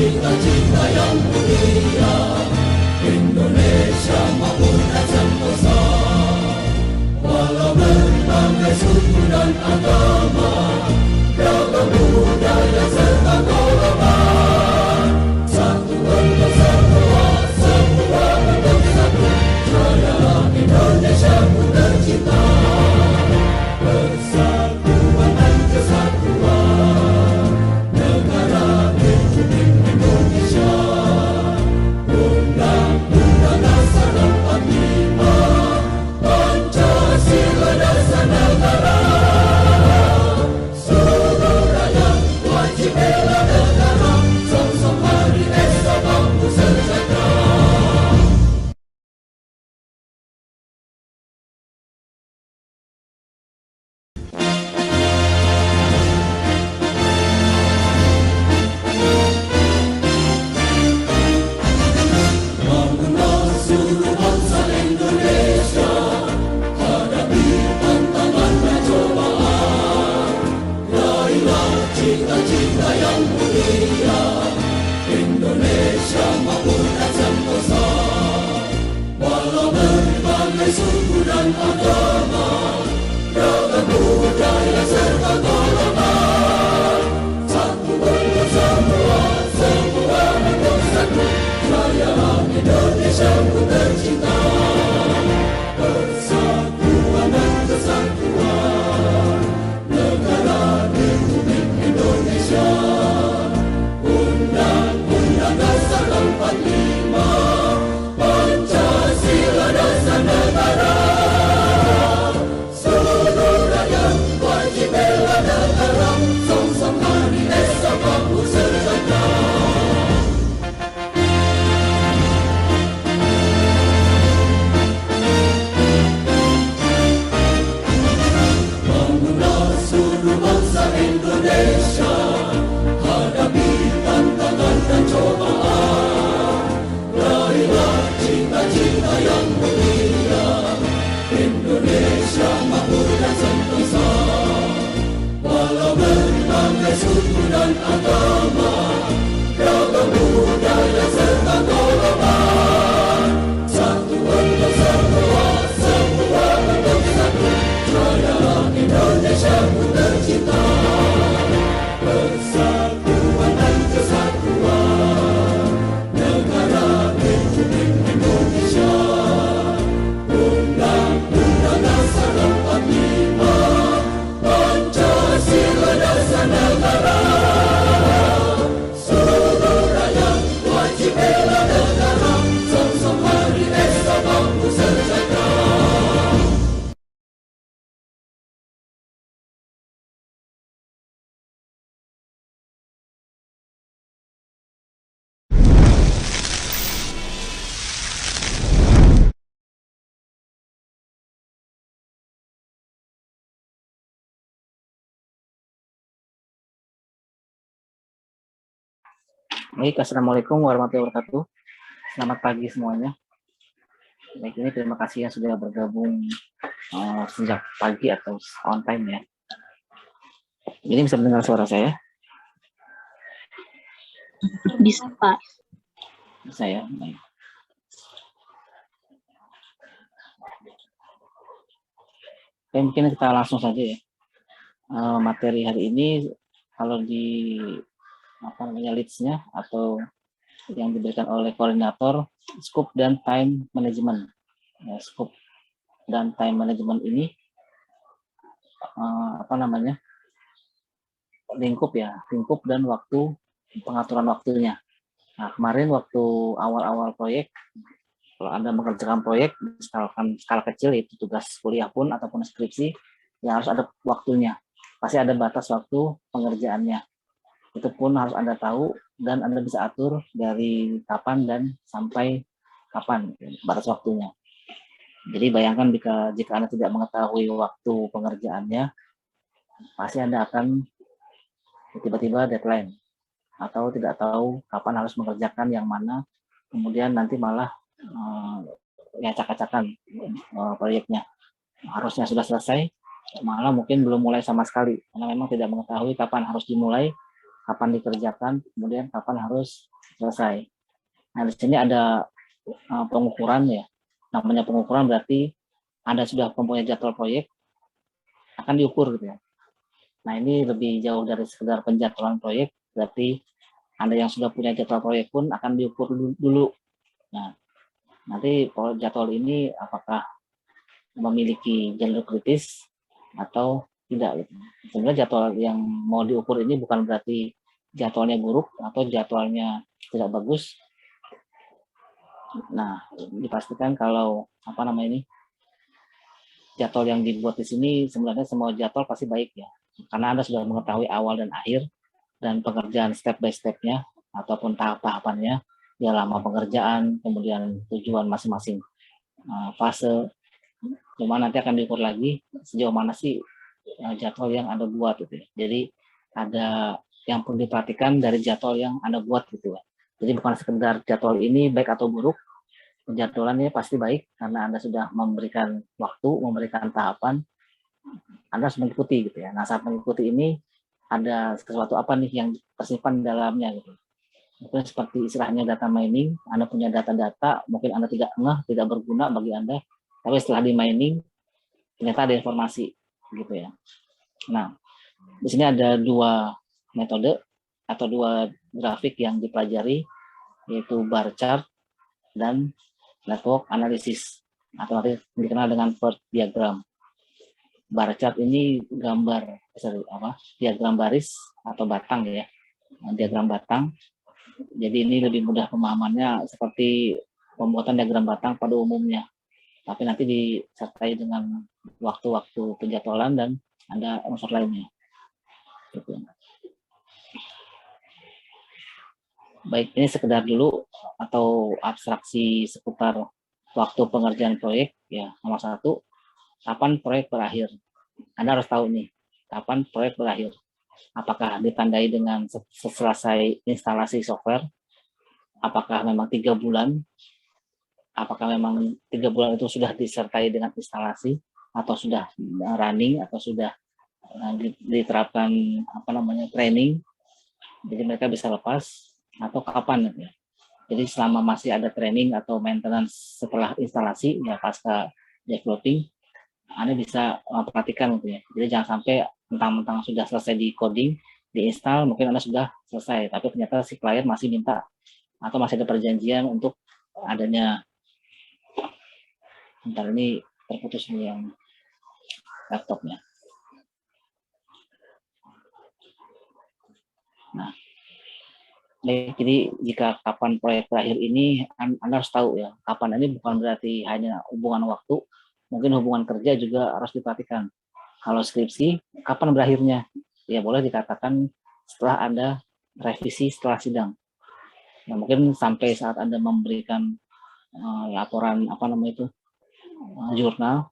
cita-cita yang mulia, Indonesia makmur dan sentosa. Walau berbagai suku dan agama, beragam budaya serta golongan, satu untuk semua, semua untuk satu. Jaya Indonesia ku tercinta, persatuan dan kesatuan negara Republik Indonesia. Undang-Undang Dasar 45, Pancasila dasar negara. Seluruh rakyat wajib bela negara, sok-sok hari esok bangku sejahtera. Bangunlah seluruh bangsa Indonesia, hadapi tantangan dan cobaan. Raihlah cita-cita yang mulia, Indonesia makmur dan sentosa. Walau berbagai suku dan agama, beragam budaya serta golongan, satu untuk semua, semua untuk satu. Jaya Indonesia ku tercinta, persatuan dan kesatuan negara Republik Indonesia. Undang-Undang Dasar 45, Pancasila dasar negara. Seluruh rakyat wajib bela negara, sok-sok hari esok bangku sejahtera. Bangunlah seluruh bangsa Indonesia, hadapi tantangan dan cobaan. Raihlah cita-cita yang mulia, Indonesia makmur dan sentosa. Walau berbagai suku dan agama, beragam budaya serta golongan, satu untuk semua, semua untuk satu. Jaya Indonesia ku tercinta, persatuan dan kesatuan negara Republik Indonesia. Undang-Undang Dasar 45, Pancasila dasar negara. Seluruh rakyat wajib bela negara, sok-sok hari esok bangku sejahtera. Baik, Assalamualaikum warahmatullahi wabarakatuh. Selamat pagi semuanya. Baik, ini terima kasih yang sudah bergabung sejak pagi atau on time ya. Ini bisa mendengar suara saya? Bisa, Pak. Bisa ya? Baik. Oke, mungkin kita langsung saja ya. Materi hari ini kalau di leads-nya atau yang diberikan oleh koordinator scope dan time management. Ya, scope dan time management ini lingkup dan waktu, pengaturan waktunya. Nah, kemarin waktu awal-awal proyek, kalau Anda mengerjakan proyek misalkan skala kecil, yaitu tugas kuliah pun ataupun skripsi, ya harus ada waktunya. Pasti ada batas waktu pengerjaannya. Itu pun harus Anda tahu dan Anda bisa atur dari kapan dan sampai kapan batas waktunya. Jadi bayangkan jika Anda tidak mengetahui waktu pengerjaannya, pasti Anda akan tiba-tiba deadline atau tidak tahu kapan harus mengerjakan yang mana, kemudian nanti malah acak-acakan proyeknya. Harusnya sudah selesai, malah mungkin belum mulai sama sekali karena memang tidak mengetahui kapan harus dimulai kapan dikerjakan, kemudian kapan harus selesai. Nah, di sini ada pengukuran ya. Namanya pengukuran berarti Anda sudah mempunyai jadwal proyek, akan diukur gitu ya. Nah, ini lebih jauh dari sekedar penjadwalan proyek, berarti Anda yang sudah punya jadwal proyek pun akan diukur dulu. Nah, nanti jadwal ini apakah memiliki jalur kritis atau tidak gitu. Sebenarnya jadwal yang mau diukur ini bukan berarti jadwalnya buruk atau jadwalnya tidak bagus. Nah, dipastikan kalau jadwal yang dibuat di sini sebenarnya semua jadwal pasti baik ya, karena Anda sudah mengetahui awal dan akhir dan pengerjaan step by step-nya ataupun tahap-tahapannya, ya lama pengerjaan, kemudian tujuan masing-masing fase. Cuma nanti akan diukur lagi sejauh mana sih jadwal yang Anda buat gitu ya. Jadi ada yang perlu diperhatikan dari jadwal yang Anda buat gitu ya. Jadi bukan sekedar jadwal ini baik atau buruk, penjadwalannya pasti baik karena Anda sudah memberikan waktu, memberikan tahapan, Anda harus mengikuti gitu ya. Nah, saat mengikuti ini ada sesuatu apa nih yang tersimpan di dalamnya gitu. Mungkin seperti istilahnya data mining, Anda punya data-data, mungkin Anda tidak ngeh, tidak berguna bagi Anda, tapi setelah di mining ternyata ada informasi gitu ya. Nah, di sini ada dua metode atau dua grafik yang dipelajari, yaitu bar chart dan network analysis atau dikenal dengan PERT diagram. Bar chart ini diagram baris atau batang ya, diagram batang. Jadi ini lebih mudah pemahamannya seperti pembuatan diagram batang pada umumnya, tapi nanti disertai dengan waktu-waktu penjadwalan dan ada unsur lainnya. Gitu. Baik, ini sekedar dulu atau abstraksi seputar waktu pengerjaan proyek ya. Nomor 1, kapan proyek berakhir? Anda harus tahu nih, kapan proyek berakhir. Apakah ditandai dengan selesai instalasi software? Apakah memang 3 bulan? Apakah memang 3 bulan itu sudah disertai dengan instalasi atau sudah running atau sudah diterapkan training, jadi mereka bisa lepas, atau kapan ya. Jadi selama masih ada training atau maintenance setelah instalasi ya pasca developing, Anda bisa perhatikan gitu ya. Jadi jangan sampai mentang-mentang sudah selesai di coding, diinstal, mungkin Anda sudah selesai, tapi ternyata si klien masih minta atau masih ada perjanjian untuk adanya. Bentar, ini terputus nih yang laptopnya. Nah, jadi jika kapan proyek berakhir ini Anda harus tahu ya, kapan ini bukan berarti hanya hubungan waktu, mungkin hubungan kerja juga harus diperhatikan. Kalau skripsi, kapan berakhirnya? Ya boleh dikatakan setelah Anda revisi setelah sidang. Ya, mungkin sampai saat Anda memberikan laporan jurnal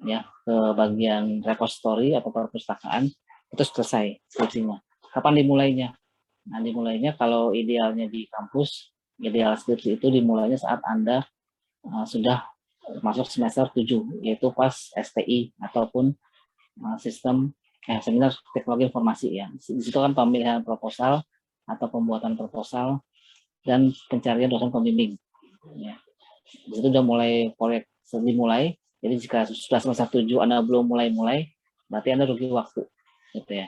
ya ke bagian repository atau perpustakaan, itu selesai skripsinya. Kapan dimulainya? Nah, dimulainya kalau idealnya di kampus, ideal skripsi itu dimulainya saat Anda sudah masuk semester 7, yaitu pas STI ataupun seminar teknologi informasi ya. Di situ kan pemilihan proposal atau pembuatan proposal dan pencarian dosen pembimbing. Ya. Di situ udah mulai proyek dimulai. Jadi jika sudah semester 7 Anda belum mulai, berarti Anda rugi waktu, gitu ya.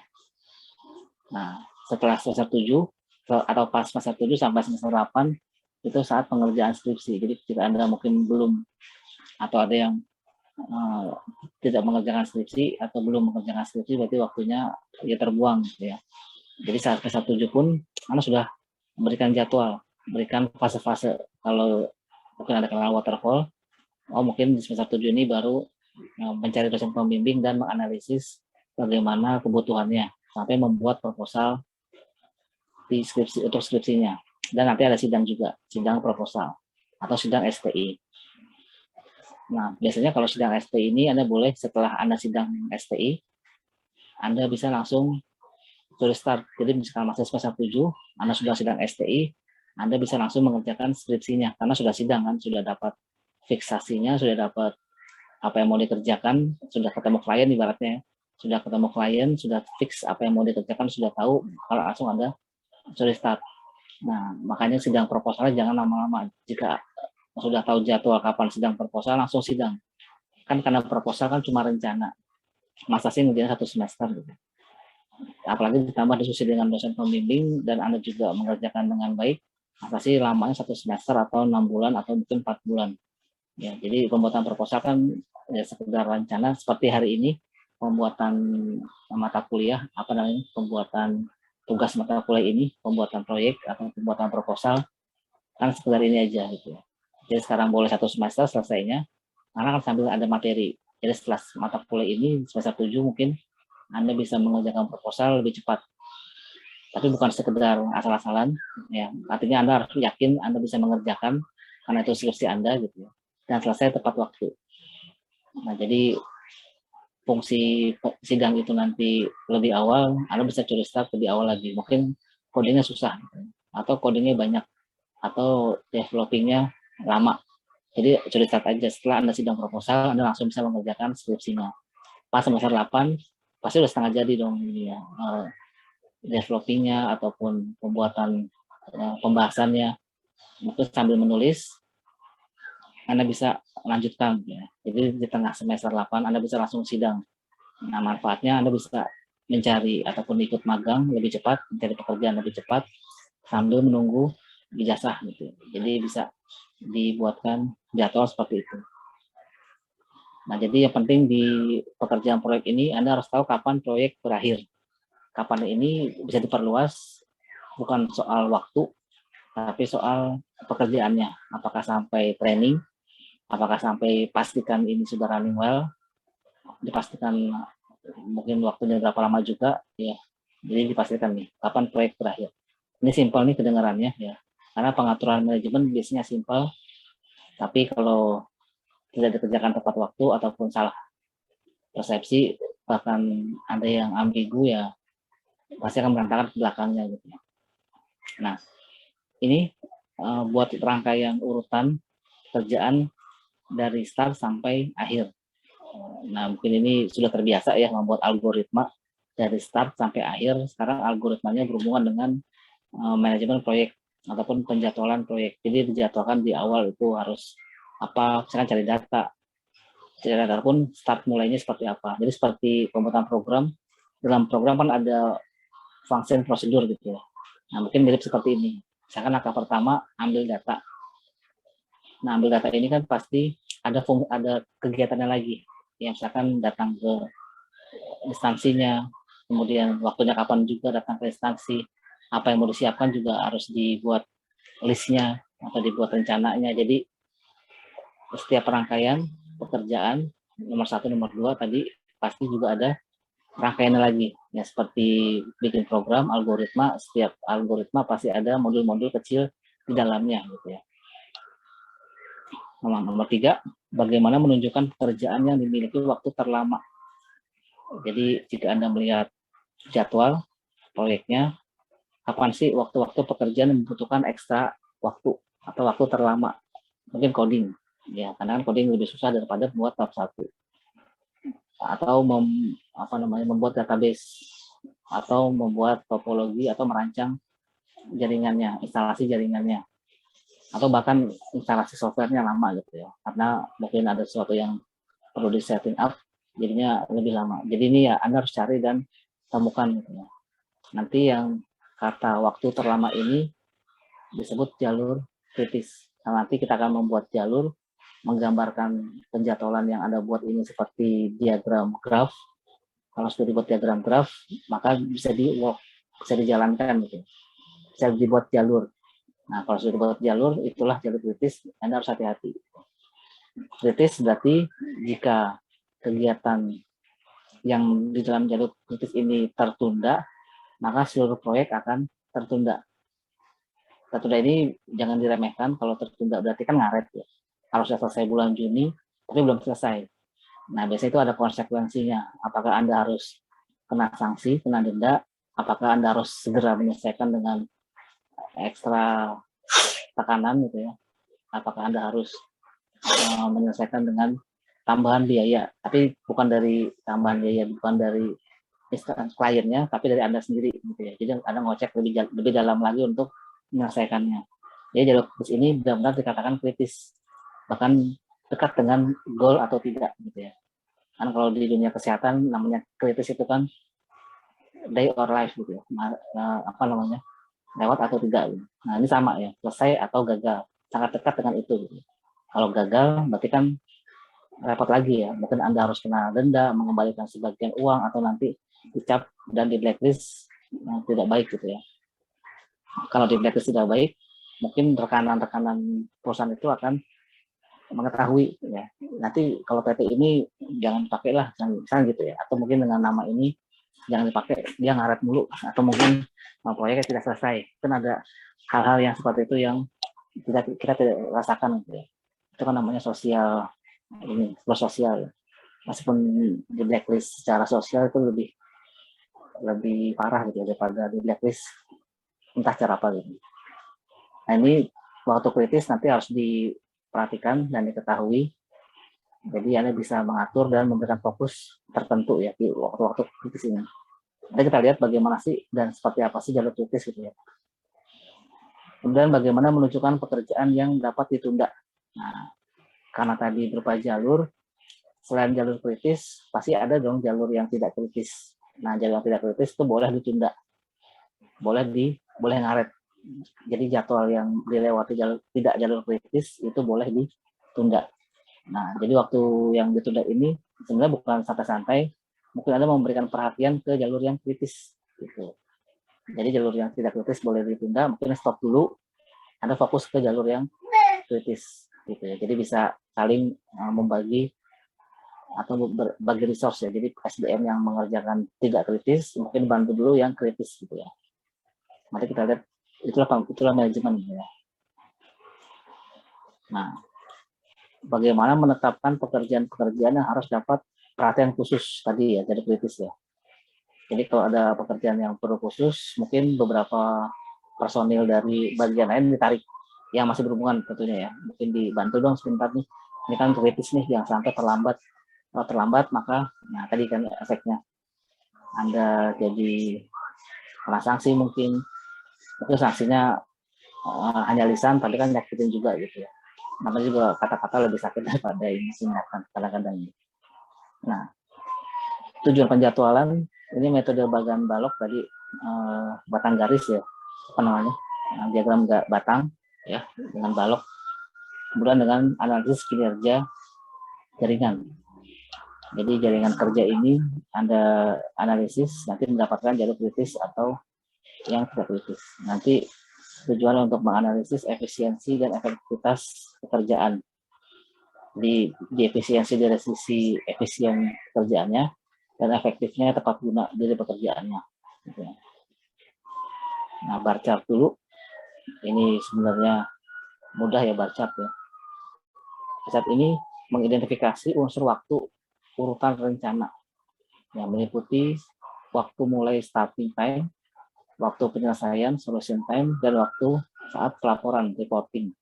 Nah, setelah semester 7 atau pas semester 7 sampai semester 8 itu saat pengerjaan skripsi. Jadi jika Anda mungkin belum atau ada yang tidak mengerjakan skripsi atau belum mengerjakan skripsi, berarti waktunya ya terbuang gitu ya. Jadi saat semester 7 pun Anda sudah memberikan jadwal, berikan fase-fase. Kalau mungkin ada kenal waterfall, mungkin di semester 7 ini baru mencari dosen pembimbing dan menganalisis bagaimana kebutuhannya sampai membuat proposal di skripsi untuk skripsinya. Dan nanti ada sidang juga, sidang proposal atau sidang STI. Nah, biasanya kalau sidang STI ini Anda boleh setelah Anda sidang STI, Anda bisa langsung to start. Jadi misalkan masih semester 7, Anda sudah sidang STI, Anda bisa langsung mengerjakan skripsinya karena sudah sidang kan, sudah dapat fiksasinya, sudah dapat apa yang mau dikerjakan, sudah ketemu klien ibaratnya, sudah ketemu klien, sudah fix apa yang mau dikerjakan, sudah tahu, kalau langsung Anda curi start. Nah, makanya sidang proposalnya jangan lama-lama. Jika sudah tahu jadwal kapan sidang proposal, langsung sidang. Kan karena proposal kan cuma rencana. Masa sih ngerjain 1 semester gitu. Apalagi ditambah diskusi dengan dosen pembimbing dan Anda juga mengerjakan dengan baik, masa sih lamanya 1 semester atau 6 bulan atau mungkin 4 bulan. Ya, jadi pembuatan proposal kan ya sekedar rencana seperti hari ini pembuatan mata kuliah pembuatan tugas mata kuliah ini, pembuatan proyek atau pembuatan proposal kan sekedar ini aja gitu. Jadi sekarang boleh 1 semester selesainya karena kan sambil ada materi. Jadi setelah mata kuliah ini semester 7 mungkin Anda bisa mengerjakan proposal lebih cepat. Tapi bukan sekedar asal-asalan ya. Artinya Anda harus yakin Anda bisa mengerjakan karena itu skripsi Anda gitu ya. Dan selesai tepat waktu. Nah, jadi fungsi sidang itu nanti lebih awal, Anda bisa curi start lebih awal lagi. Mungkin codingnya susah, atau codingnya banyak, atau developingnya lama. Jadi curi start aja. Setelah Anda sidang proposal, Anda langsung bisa mengerjakan skripsinya. Pas semester 8, pasti udah setengah jadi dong ini ya. Developingnya ataupun pembuatan pembahasannya. Mungkin sambil menulis, Anda bisa lanjutkan ya. Jadi di tengah semester 8 Anda bisa langsung sidang. Nah, manfaatnya Anda bisa mencari ataupun ikut magang lebih cepat, mencari pekerjaan lebih cepat sambil menunggu ijazah gitu. Jadi bisa dibuatkan jadwal seperti itu. Nah, jadi yang penting di pekerjaan proyek ini Anda harus tahu kapan proyek berakhir. Kapan ini bisa diperluas bukan soal waktu, tapi soal pekerjaannya. Apakah sampai training, apakah sampai pastikan ini sudah running well, dipastikan mungkin waktunya berapa lama juga ya. Jadi dipastikan nih kapan proyek berakhir. Ini simpel nih kedengarannya ya. Karena pengaturan manajemen biasanya simpel, tapi kalau tidak dikerjakan tepat waktu ataupun salah persepsi, bahkan ada yang ambigu ya pasti akan berantakan ke belakangnya gitu. Nah, ini buat rangkaian urutan kerjaan dari start sampai akhir. Nah, mungkin ini sudah terbiasa ya membuat algoritma dari start sampai akhir. Sekarang algoritmanya berhubungan dengan manajemen proyek ataupun penjadwalan proyek. Jadi dijadwalkan di awal itu harus apa, misalkan cari data pun start mulainya seperti apa. Jadi seperti pembuatan program, dalam program kan ada function prosedur gitu ya. Nah, mungkin mirip seperti ini. Misalkan langkah pertama ambil data. Nah, ambil data ini kan pasti ada kegiatannya lagi. Ya, misalkan datang ke instansinya, kemudian waktunya kapan juga datang ke instansi, apa yang mau disiapkan juga harus dibuat listnya atau dibuat rencananya. Jadi setiap rangkaian pekerjaan nomor 1, nomor 2 tadi pasti juga ada rangkaiannya lagi. Ya, seperti bikin program, algoritma, setiap algoritma pasti ada modul-modul kecil di dalamnya gitu ya. Nomor 3, bagaimana menunjukkan pekerjaan yang dimiliki waktu terlama. Jadi jika Anda melihat jadwal proyeknya, kapan sih waktu-waktu pekerjaan yang membutuhkan ekstra waktu atau waktu terlama? Mungkin coding, ya karena coding lebih susah daripada membuat tahap 1. Atau membuat database atau membuat topologi atau merancang jaringannya, instalasi jaringannya, atau bahkan instalasi softwarenya lama gitu ya, karena mungkin ada sesuatu yang perlu di setting up, jadinya lebih lama. Jadi ini ya Anda harus cari dan temukan gitu ya. Nanti yang kata waktu terlama ini disebut jalur kritis. Nah, nanti kita akan membuat jalur menggambarkan penjadwalan yang Anda buat ini seperti diagram graf. Kalau sudah dibuat diagram graf, maka bisa dijalankan gitu. Bisa dibuat jalur. Nah, kalau sudah dibuat jalur, itulah jalur kritis. Anda harus hati-hati. Kritis berarti jika kegiatan yang di dalam jalur kritis ini tertunda, maka seluruh proyek akan tertunda. Tertunda ini jangan diremehkan. Kalau tertunda berarti kan ngaret ya. Harusnya selesai bulan Juni, tapi belum selesai. Nah, biasanya itu ada konsekuensinya. Apakah Anda harus kena sanksi, kena denda, apakah Anda harus segera menyelesaikan dengan ekstra tekanan gitu ya. Apakah Anda harus menyelesaikan dengan tambahan biaya, tapi bukan dari tambahan biaya, bukan dari kliennya, tapi dari Anda sendiri gitu ya. Jadi Anda ngecek lebih dalam lagi untuk menyelesaikannya. Jadi jalur kritis ini benar-benar dikatakan kritis, bahkan dekat dengan goal atau tidak gitu ya. Kan kalau di dunia kesehatan namanya kritis itu kan day or life gitu ya. Apa namanya? Lewat atau tidak gitu. Nah, ini sama ya, selesai atau gagal. Sangat dekat dengan itu gitu. Kalau gagal berarti kan repot lagi ya. Mungkin Anda harus kena denda, mengembalikan sebagian uang, atau nanti dicap dan di blacklist tidak baik gitu ya. Kalau di blacklist tidak baik, mungkin rekanan-rekanan perusahaan itu akan mengetahui ya. Nanti kalau PT ini jangan pakailah, misalnya gitu ya. Atau mungkin dengan nama ini jangan dipakai, dia ngaret mulu, atau mungkin proyeknya tidak selesai. Kan ada hal-hal yang seperti itu yang kita tidak rasakan gitu ya. Itu kan namanya sosial, ini sosial. Meskipun di blacklist secara sosial itu lebih parah gitu ya, daripada di blacklist entah cara apa gitu. Nah, ini waktu kritis nanti harus diperhatikan dan diketahui. Jadi Anda bisa mengatur dan memberikan fokus tertentu ya di waktu-waktu kritis ini. Nanti kita lihat bagaimana sih dan seperti apa sih jalur kritis gitu ya. Kemudian bagaimana menunjukkan pekerjaan yang dapat ditunda. Nah, karena tadi berupa jalur, selain jalur kritis, pasti ada dong jalur yang tidak kritis. Nah, jalur yang tidak kritis itu boleh ditunda, boleh ngaret. Jadi jadwal yang dilewati tidak jalur kritis itu boleh ditunda. Nah, jadi waktu yang ditunda ini sebenarnya bukan santai-santai, mungkin Anda memberikan perhatian ke jalur yang kritis gitu. Jadi jalur yang tidak kritis boleh ditunda, mungkin stop dulu, Anda fokus ke jalur yang kritis gitu ya. Jadi bisa saling membagi atau berbagi resource ya. Jadi SDM yang mengerjakan tidak kritis mungkin bantu dulu yang kritis gitu ya. Mari kita lihat itulah manajemen ya. Nah, bagaimana menetapkan pekerjaan-pekerjaan yang harus dapat perhatian khusus tadi ya, jadi kritis ya. Jadi kalau ada pekerjaan yang perlu khusus, mungkin beberapa personil dari bagian lain ditarik yang masih berhubungan tentunya ya. Mungkin dibantu dong sebentar nih. Ini kan kritis nih, jangan sampai terlambat. Kalau terlambat maka, nah tadi kan efeknya Anda jadi kena sanksi mungkin. Itu sanksinya hanya lisan, tapi kan nyakitin juga gitu ya. Namanya juga kata-kata lebih sakit daripada ini singkatan kadang-kadang. Nah, tujuan penjadwalan ini metode bagan balok tadi batang garis ya, apa namanya, diagram batang ya dengan balok, kemudian dengan analisis kinerja jaringan. Jadi jaringan kerja ini Anda analisis, nanti mendapatkan jalur kritis atau yang tidak kritis. Nanti tujuan untuk menganalisis efisiensi dan efektivitas pekerjaan. Di efisiensi dari sisi efisien pekerjaannya dan efektifnya tepat guna dari pekerjaannya. Nah, bar chart dulu. Ini sebenarnya mudah ya bar chart ya. Bar chart ini mengidentifikasi unsur waktu urutan rencana yang meliputi waktu mulai starting time, waktu penyelesaian solution time, dan waktu saat pelaporan reporting.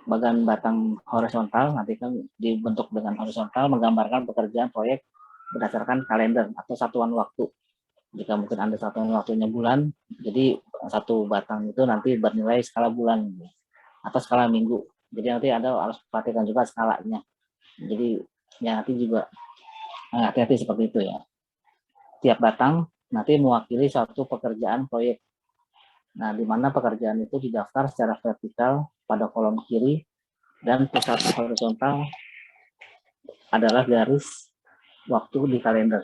Bagian batang horizontal nanti kan dibentuk dengan horizontal menggambarkan pekerjaan proyek berdasarkan kalender atau satuan waktu. Jika mungkin Anda satuan waktunya bulan, jadi satu batang itu nanti bernilai skala bulan atau skala minggu. Jadi nanti Anda harus perhatikan juga skalanya. Jadi ya nanti juga hati-hati seperti itu ya. Tiap batang nanti mewakili suatu pekerjaan proyek. Nah, di mana pekerjaan itu didaftar secara vertikal pada kolom kiri dan pusat horizontal adalah garis waktu di kalender.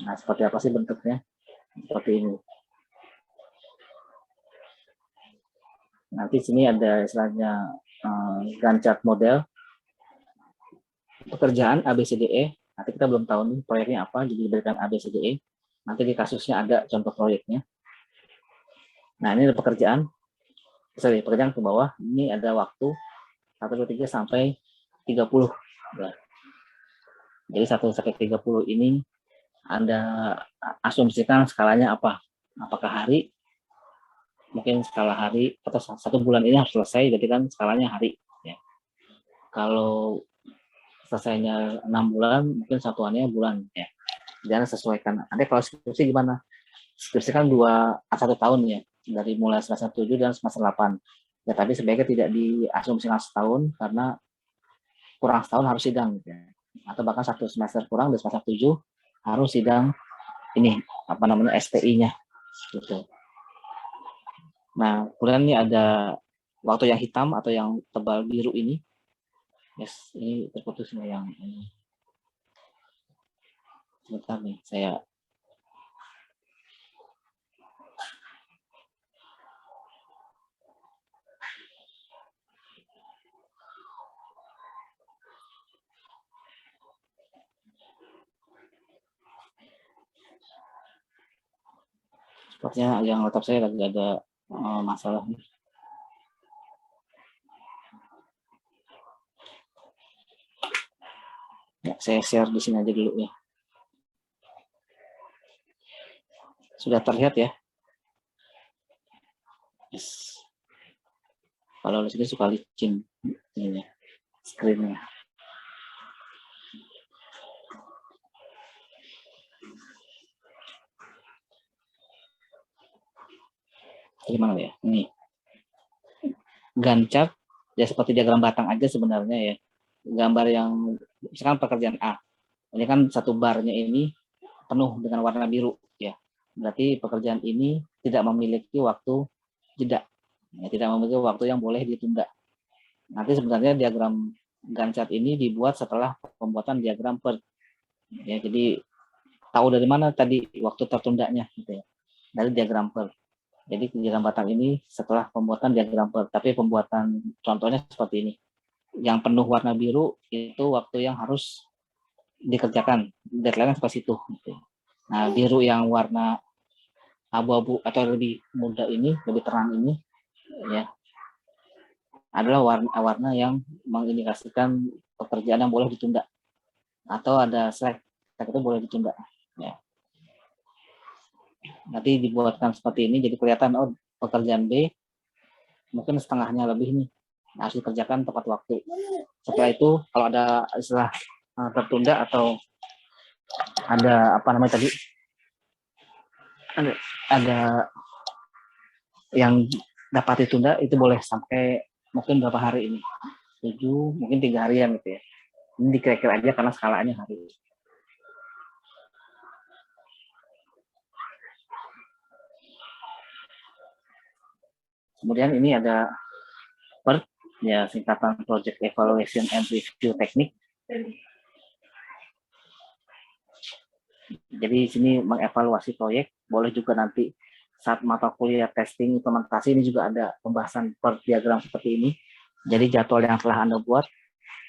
Nah, seperti apa sih bentuknya? Seperti ini. Nanti sini ada istilahnya Gantt chart model pekerjaan ABCDE. Nanti kita belum tahu nih proyeknya apa, jadi diberikan ABCDE. Nanti di kasusnya ada contoh proyeknya. Nah, ini ada pekerjaan ke bawah. Ini ada waktu 1-3 sampai 30. Jadi 1-30 ini Anda asumsikan skalanya apa? Apakah hari? Mungkin skala hari atau 1 bulan ini harus selesai, jadi kan skalanya hari. Ya. Kalau selesainya 6 bulan, mungkin satuannya bulan. Ya. Jangan sesuaikan. Nanti kalau skripsi gimana? Skripsi kan 1 tahun ya, dari mulai semester 7 dan semester 8. Ya, tapi sebaiknya tidak diasumsikan setahun karena kurang setahun harus sidang gitu ya. Atau bahkan 1 semester kurang di semester 7 harus sidang ini apa namanya SPI-nya gitu. Nah, kemudian ini ada waktu yang hitam atau yang tebal biru ini. Yes, ini terputusnya yang ini. Sebentar nih, saya sepertinya yang laptop saya lagi ada masalah. Ya, saya share di sini aja dulu ya. Sudah terlihat ya? Yes. Kalau di sini suka licin ini screen-nya. Gimana ya? Ini Gantt chart ya seperti diagram batang aja sebenarnya ya. Gambar yang misalkan pekerjaan A. Ini kan satu barnya ini penuh dengan warna biru ya. Berarti pekerjaan ini tidak memiliki waktu jeda. Ya, tidak memiliki waktu yang boleh ditunda. Nanti sebenarnya diagram Gantt chart ini dibuat setelah pembuatan diagram PERT. Ya, jadi tahu dari mana tadi waktu tertundanya gitu ya. Dari diagram PERT. Jadi diagram batang ini setelah pembuatan diagram PERT, tapi pembuatan contohnya seperti ini. Yang penuh warna biru itu waktu yang harus dikerjakan, deadline seperti itu. Nah, biru yang warna abu-abu atau lebih muda ini, lebih terang ini, ya, adalah warna yang mengindikasikan pekerjaan yang boleh ditunda atau ada slack itu boleh ditunda. Ya. Nanti dibuatkan seperti ini, jadi kelihatan oh pekerjaan B mungkin setengahnya lebih nih harus dikerjakan tepat waktu. Setelah itu kalau ada istilah tertunda atau ada apa namanya tadi ada yang dapat ditunda itu boleh sampai mungkin berapa hari ini 7 mungkin 3 harian gitu ya. Ini dikira-kira aja karena skalanya hari. Kemudian ini ada PERT ya, singkatan Project Evaluation and Review Technique. Jadi di sini mengevaluasi proyek, boleh juga nanti saat mata kuliah testing implementasi ini juga ada pembahasan PERT diagram seperti ini. Jadi jadwal yang telah Anda buat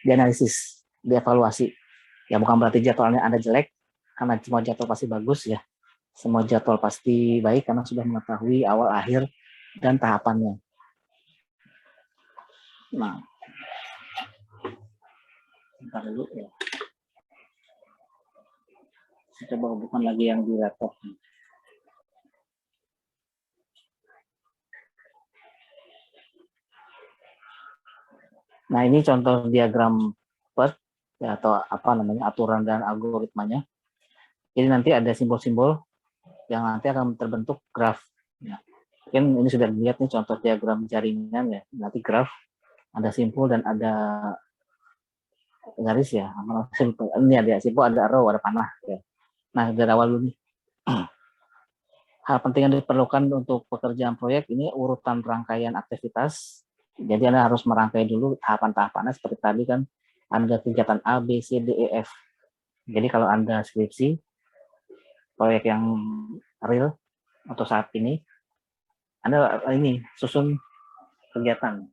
dianalisis, dievaluasi. Ya bukan berarti jadwalnya Anda jelek, karena semua jadwal pasti bagus ya. Semua jadwal pasti baik karena sudah mengetahui awal, akhir, dan tahapannya. Nah, bentar dulu ya. Saya coba hubungkan lagi yang di laptop. Nah, ini contoh diagram PERT ya, atau apa namanya aturan dan algoritmanya. Jadi nanti ada simbol-simbol yang nanti akan terbentuk graf. Ya. Mungkin ini sudah dilihat nih contoh diagram jaringan ya. Nanti graf ada simpul dan ada garis ya. Ini ada simpul, ada arrow, ada panah. Ya. Nah dari awal dulu nih. Hal penting yang diperlukan untuk pekerjaan proyek ini urutan rangkaian aktivitas. Jadi Anda harus merangkai dulu tahapan-tahapannya seperti tadi kan. Ada kegiatan A, B, C, D, E, F. Jadi kalau Anda skripsi, proyek yang real atau saat ini, Anda ini susun kegiatan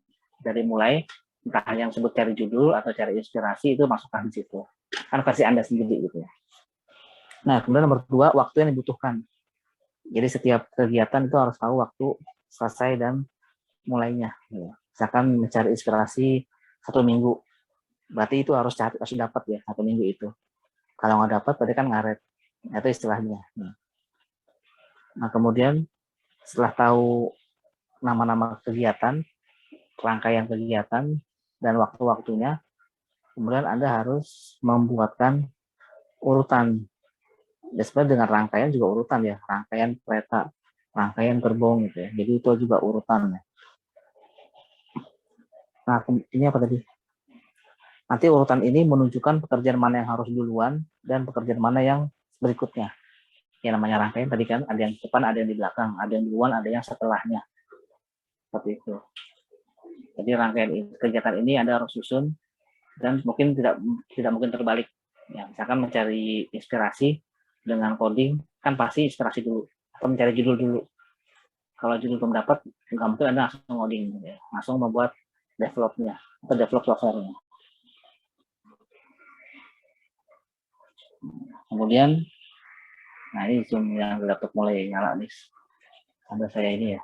dari mulai entah yang sebut cari judul atau cari inspirasi itu masukkan di situ. Kan versi Anda sendiri gitu ya. Nah, kemudian nomor 2, waktu yang dibutuhkan. Jadi setiap kegiatan itu harus tahu waktu selesai dan mulainya. Misalkan mencari inspirasi 1 minggu, berarti itu harus dapat ya 1 minggu itu. Kalau nggak dapat, berarti kan ngaret. Itu istilahnya. Nah, kemudian setelah tahu nama-nama kegiatan, rangkaian kegiatan, dan waktu-waktunya, kemudian Anda harus membuatkan urutan Dan sebenarnya dengan rangkaian juga urutan ya, rangkaian kereta, rangkaian gerbong gitu ya. Jadi itu juga urutan. Nah, ini apa tadi? Nanti urutan ini menunjukkan pekerjaan mana yang harus duluan dan pekerjaan mana yang berikutnya. Yang namanya rangkaian tadi kan ada yang di depan, ada yang di belakang, ada yang duluan, ada yang setelahnya. Seperti itu. Jadi rangkaian kegiatan ini Anda harus susun dan mungkin tidak mungkin terbalik. Ya, misalkan mencari inspirasi dengan coding kan pasti inspirasi dulu atau mencari judul dulu. Kalau judul belum dapat, nggak mungkin Anda langsung coding, ya. Langsung membuat developnya atau develop software-nya. Kemudian, nah ini Zoom yang laptop mulai nyala nih. Ada saya ini ya.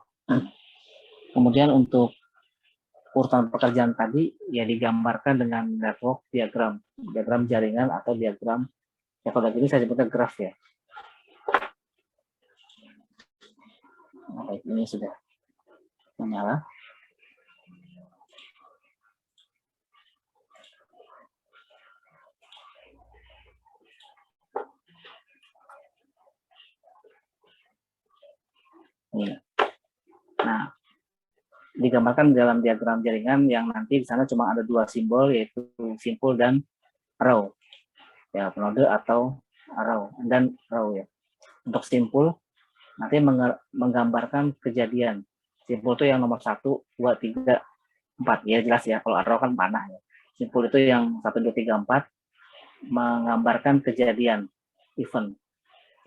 Kemudian untuk urutan pekerjaan tadi ya digambarkan dengan network diagram, diagram jaringan atau diagram ya kalau gini saya sebutnya graf ya. Nah, ini sudah menyala. Ini. Nah, digambarkan dalam diagram jaringan yang nanti di sana cuma ada dua simbol yaitu simpul dan row. Ya, node atau row dan row ya. Untuk simpul nanti menggambarkan kejadian. Simpul itu yang nomor 1, 2, 3, 4. Ya jelas ya, kalau row kan panah ya. Simpul itu yang 1, 2, 3, 4 menggambarkan kejadian, event.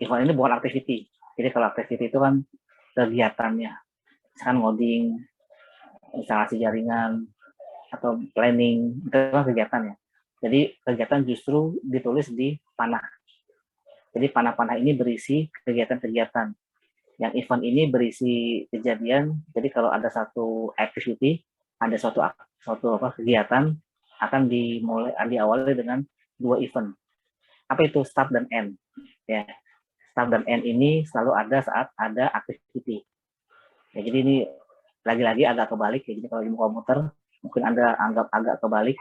Event ini bukan activity. Jadi kalau activity itu kan kegiatannya. Misalkan ngoding, instalasi jaringan, atau planning, itu kan kegiatannya. Jadi kegiatan justru ditulis di panah. Jadi panah-panah ini berisi kegiatan-kegiatan. Yang event ini berisi kejadian. Jadi kalau ada satu activity, ada suatu kegiatan akan diawali dengan 2 event. Apa itu start dan end? Ya, start dan end ini selalu ada saat ada activity. Ya, jadi ini lagi-lagi agak kebalik. Ya. Jadi kalau di komputer mungkin Anda anggap agak kebalik,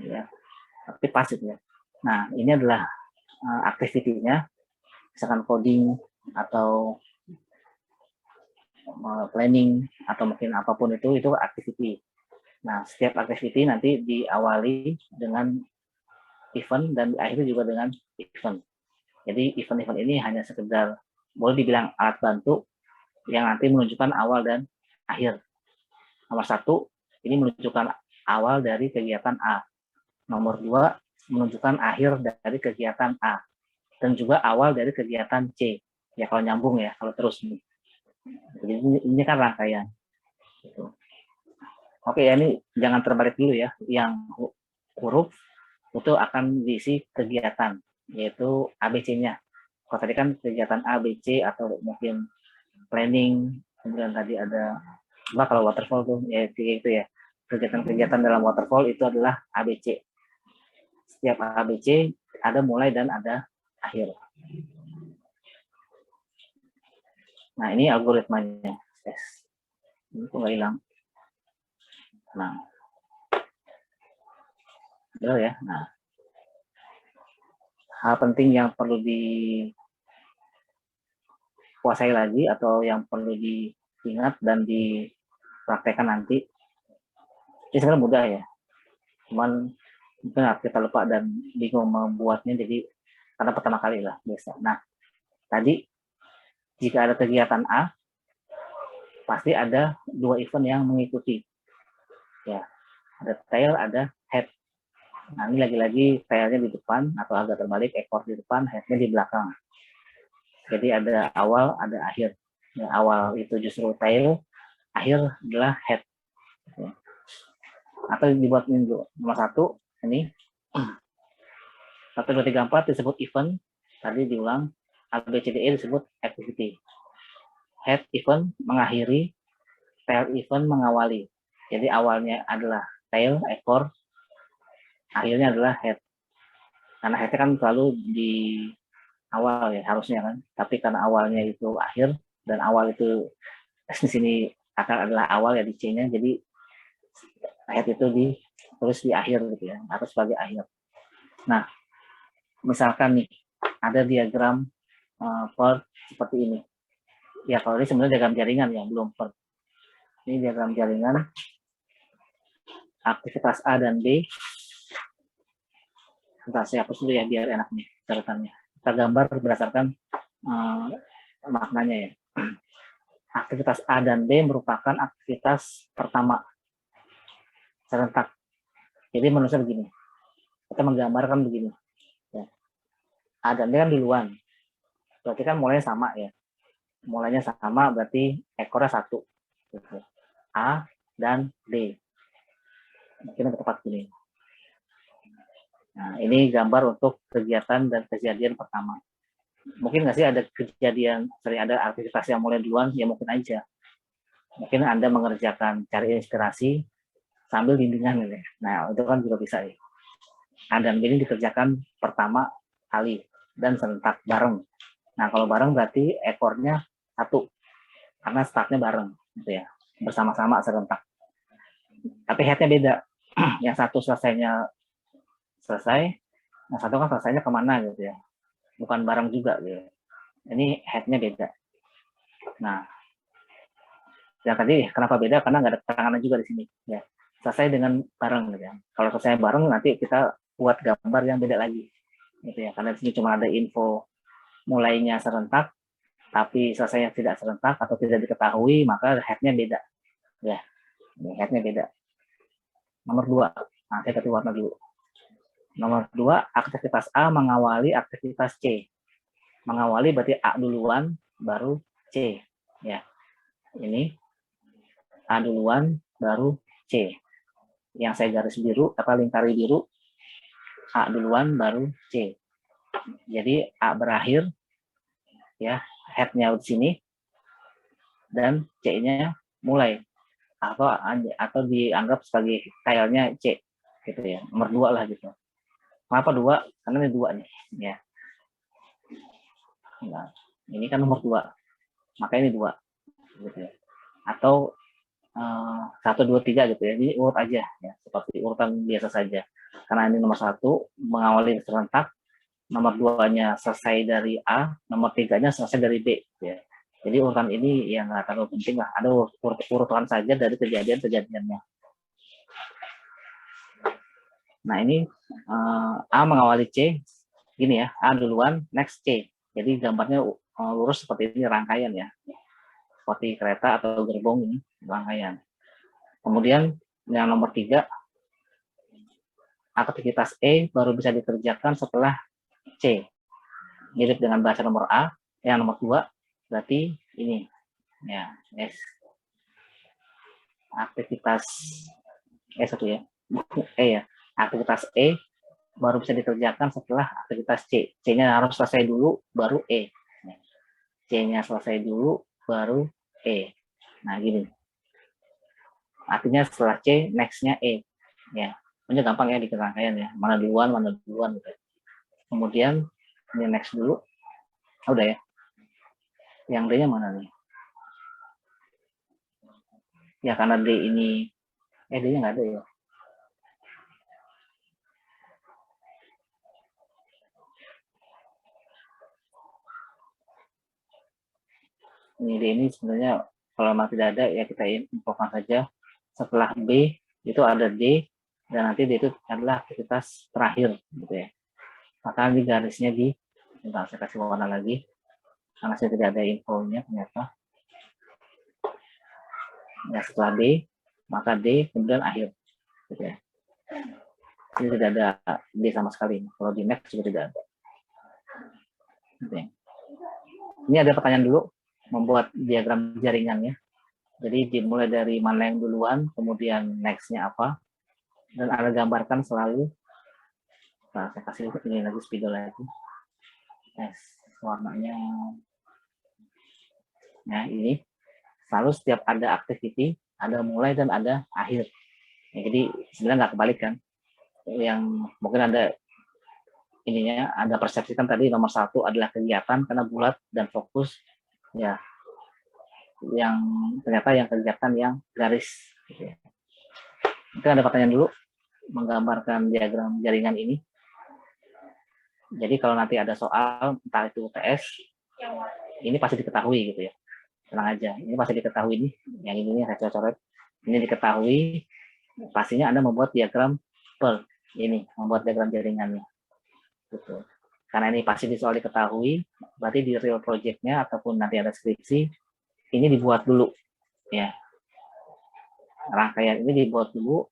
ya, tapi pasif ya. Nah, ini adalah activity-nya, misalkan coding atau planning atau mungkin apapun itu activity. Nah, setiap activity nanti diawali dengan event dan diakhiri juga dengan event. Jadi event-event ini hanya sekedar boleh dibilang alat bantu yang nanti menunjukkan awal dan akhir. Nomor 1 ini menunjukkan awal dari kegiatan A. Nomor 2 menunjukkan akhir dari kegiatan A. Dan juga awal dari kegiatan C. Ya kalau nyambung ya, kalau terus. Jadi ini kan rangkaian. Gitu. Oke ya, ini jangan terbalik dulu ya. Yang huruf itu akan diisi kegiatan, yaitu ABC-nya. Kalau tadi kan kegiatan A, B, C, atau mungkin planning, kemudian tadi ada, kalau waterfall tuh, ya itu ya. Kegiatan-kegiatan dalam waterfall itu adalah ABC. Setiap ABC ada mulai dan ada akhir. Nah, ini algoritmanya. Yes. Ini kok nggak hilang. Nah, ya. Nah, hal penting yang perlu dikuasai lagi atau yang perlu diingat dan dipraktekkan nanti, ini sebenarnya mudah ya. Cuman mungkin kita lupa dan bingung membuatnya, jadi karena pertama kali lah biasa. Nah, tadi jika ada kegiatan A, pasti ada 2 event yang mengikuti. Ya, ada tail, ada head. Nah, ini lagi-lagi tailnya di depan atau agak terbalik, ekor di depan, headnya di belakang. Jadi ada awal, ada akhir. Ya, awal itu justru tail, akhir adalah head. Ya. Atau dibuat minggu. Nomor 1, ini 1, 2, 3, 4 disebut event. Tadi diulang, ABCDE disebut activity. Head event mengakhiri, tail event mengawali. Jadi awalnya adalah tail, ekor, akhirnya adalah head. Karena head kan selalu di awal ya harusnya kan. Tapi karena awalnya itu akhir dan awal itu di sini akan adalah awal ya di C-nya. Jadi head itu ditulis di akhir gitu ya, atau sebagai akhir. Nah, misalkan nih ada diagram PERT seperti ini. Ya kalau ini sebenarnya diagram jaringan ya, belum PERT. Ini diagram jaringan, aktivitas A dan B. Bentar, saya hapus dulu ya biar enak nih catatannya. Kita gambar berdasarkan maknanya ya. Aktivitas A dan B merupakan aktivitas pertama serentak. Jadi menurut saya begini, kita menggambarkan begini. Ya. A dan B kan duluan, berarti kan mulainya sama ya. Mulainya sama berarti ekornya satu. Gitu. A dan B. Mungkin tepat gini. Nah, ini gambar untuk kegiatan dan kejadian pertama. Mungkin nggak sih ada kejadian, sering ada aktivitas yang mulai duluan, ya mungkin aja. Mungkin Anda mengerjakan cari inspirasi sambil bimbingan gitu ya. Nah, itu kan juga bisa ya. A dan B ini dikerjakan pertama kali dan serentak bareng. Nah, kalau bareng berarti ekornya satu, karena startnya bareng gitu ya, bersama-sama serentak. Tapi headnya beda. Yang satu selesainya selesai, yang satu kan selesainya kemana gitu ya, bukan bareng juga gitu. Ini headnya beda. Nah, yang tadi kenapa beda? Karena nggak ada keterangan juga di sini ya. Selesai dengan bareng gitu ya. Kalau selesai bareng nanti kita buat gambar yang beda lagi gitu ya. Karena di sini cuma ada info mulainya serentak, tapi selesainya tidak serentak atau tidak diketahui, maka headnya beda ya. Ini headnya beda. Nomor 2, nah saya kasih warna dulu. Nomor 2, aktivitas A mengawali aktivitas C. Mengawali berarti A duluan, baru C. Ya, ini A duluan, baru C. Yang saya garis biru, atau lingkari biru, A duluan, baru C. Jadi A berakhir, ya, headnya di sini, dan C-nya mulai. Atau dianggap sebagai tailnya C. Gitu ya, nomor 2 lah gitu. Kenapa 2? Karena ini 2 nih. Ya. Nah, ini kan nomor 2. Maka ini 2. Gitu ya. Atau 1, 2, 3 gitu ya. Ini urut aja ya, seperti urutan biasa saja. Karena ini nomor 1 mengawali serentak, nomor 2-nya selesai dari A, nomor 3-nya selesai dari B gitu ya. Jadi urutan ini yang nggak terlalu penting lah. Ada urutan saja dari kejadian-kejadiannya. Nah ini A mengawali C, gini ya, A duluan, next C. Jadi gambarnya lurus seperti ini, rangkaian ya. Seperti kereta atau gerbong ini, rangkaian. Kemudian yang nomor 3, aktivitas E baru bisa dikerjakan setelah C. Mirip dengan bahasa nomor A, yang nomor 2, berarti ini. Ya, S. Aktivitas S1 ya. E ya. Aktivitas E baru bisa dikerjakan setelah aktivitas C. C-nya harus selesai dulu, baru E. C-nya selesai dulu, baru E. Nah, gini. Artinya setelah C, next-nya E. Ya, ini gampang ya di rangkaian ya. Mana duluan gitu. Kemudian ini next dulu. Udah ya. Yang D-nya mana nih? Ya, karena D ini D-nya nggak ada ya. Ini D ini sebenarnya kalau memang tidak ada ya kita infokan saja. Setelah B itu ada D, dan nanti D itu adalah aktivitas terakhir gitu ya. Maka di garisnya bentar, saya kasih warna lagi karena saya tidak ada infonya ternyata. Ya, setelah D, maka D kemudian akhir gitu ya. Ini tidak ada D sama sekali. Kalau di next juga tidak ada. Gitu ya. Ini ada pertanyaan dulu, membuat diagram jaringannya. Jadi dimulai dari mana yang duluan, kemudian next-nya apa, dan Anda gambarkan selalu. Nah, saya kasih ini lagi spidol lagi. Yes, warnanya. Nah, ini selalu setiap ada activity, ada mulai dan ada akhir. Ya, jadi sebenarnya nggak kebalik kan. Yang mungkin ada ininya, ada persepsikan tadi nomor 1 adalah kegiatan karena bulat dan fokus. Ya, yang ternyata yang kegiatan yang garis. Gitu ya. Mungkin ada pertanyaan dulu, menggambarkan diagram jaringan ini. Jadi kalau nanti ada soal, entah itu UTS, ini pasti diketahui gitu ya. Tenang aja, ini pasti diketahui nih, yang ini saya coret, ini diketahui, pastinya Anda membuat diagram per ini, membuat diagram jaringannya. Gitu. Karena ini pasti di soal diketahui, berarti di real project-nya ataupun nanti ada skripsi, ini dibuat dulu, ya. Rangkaian ini dibuat dulu,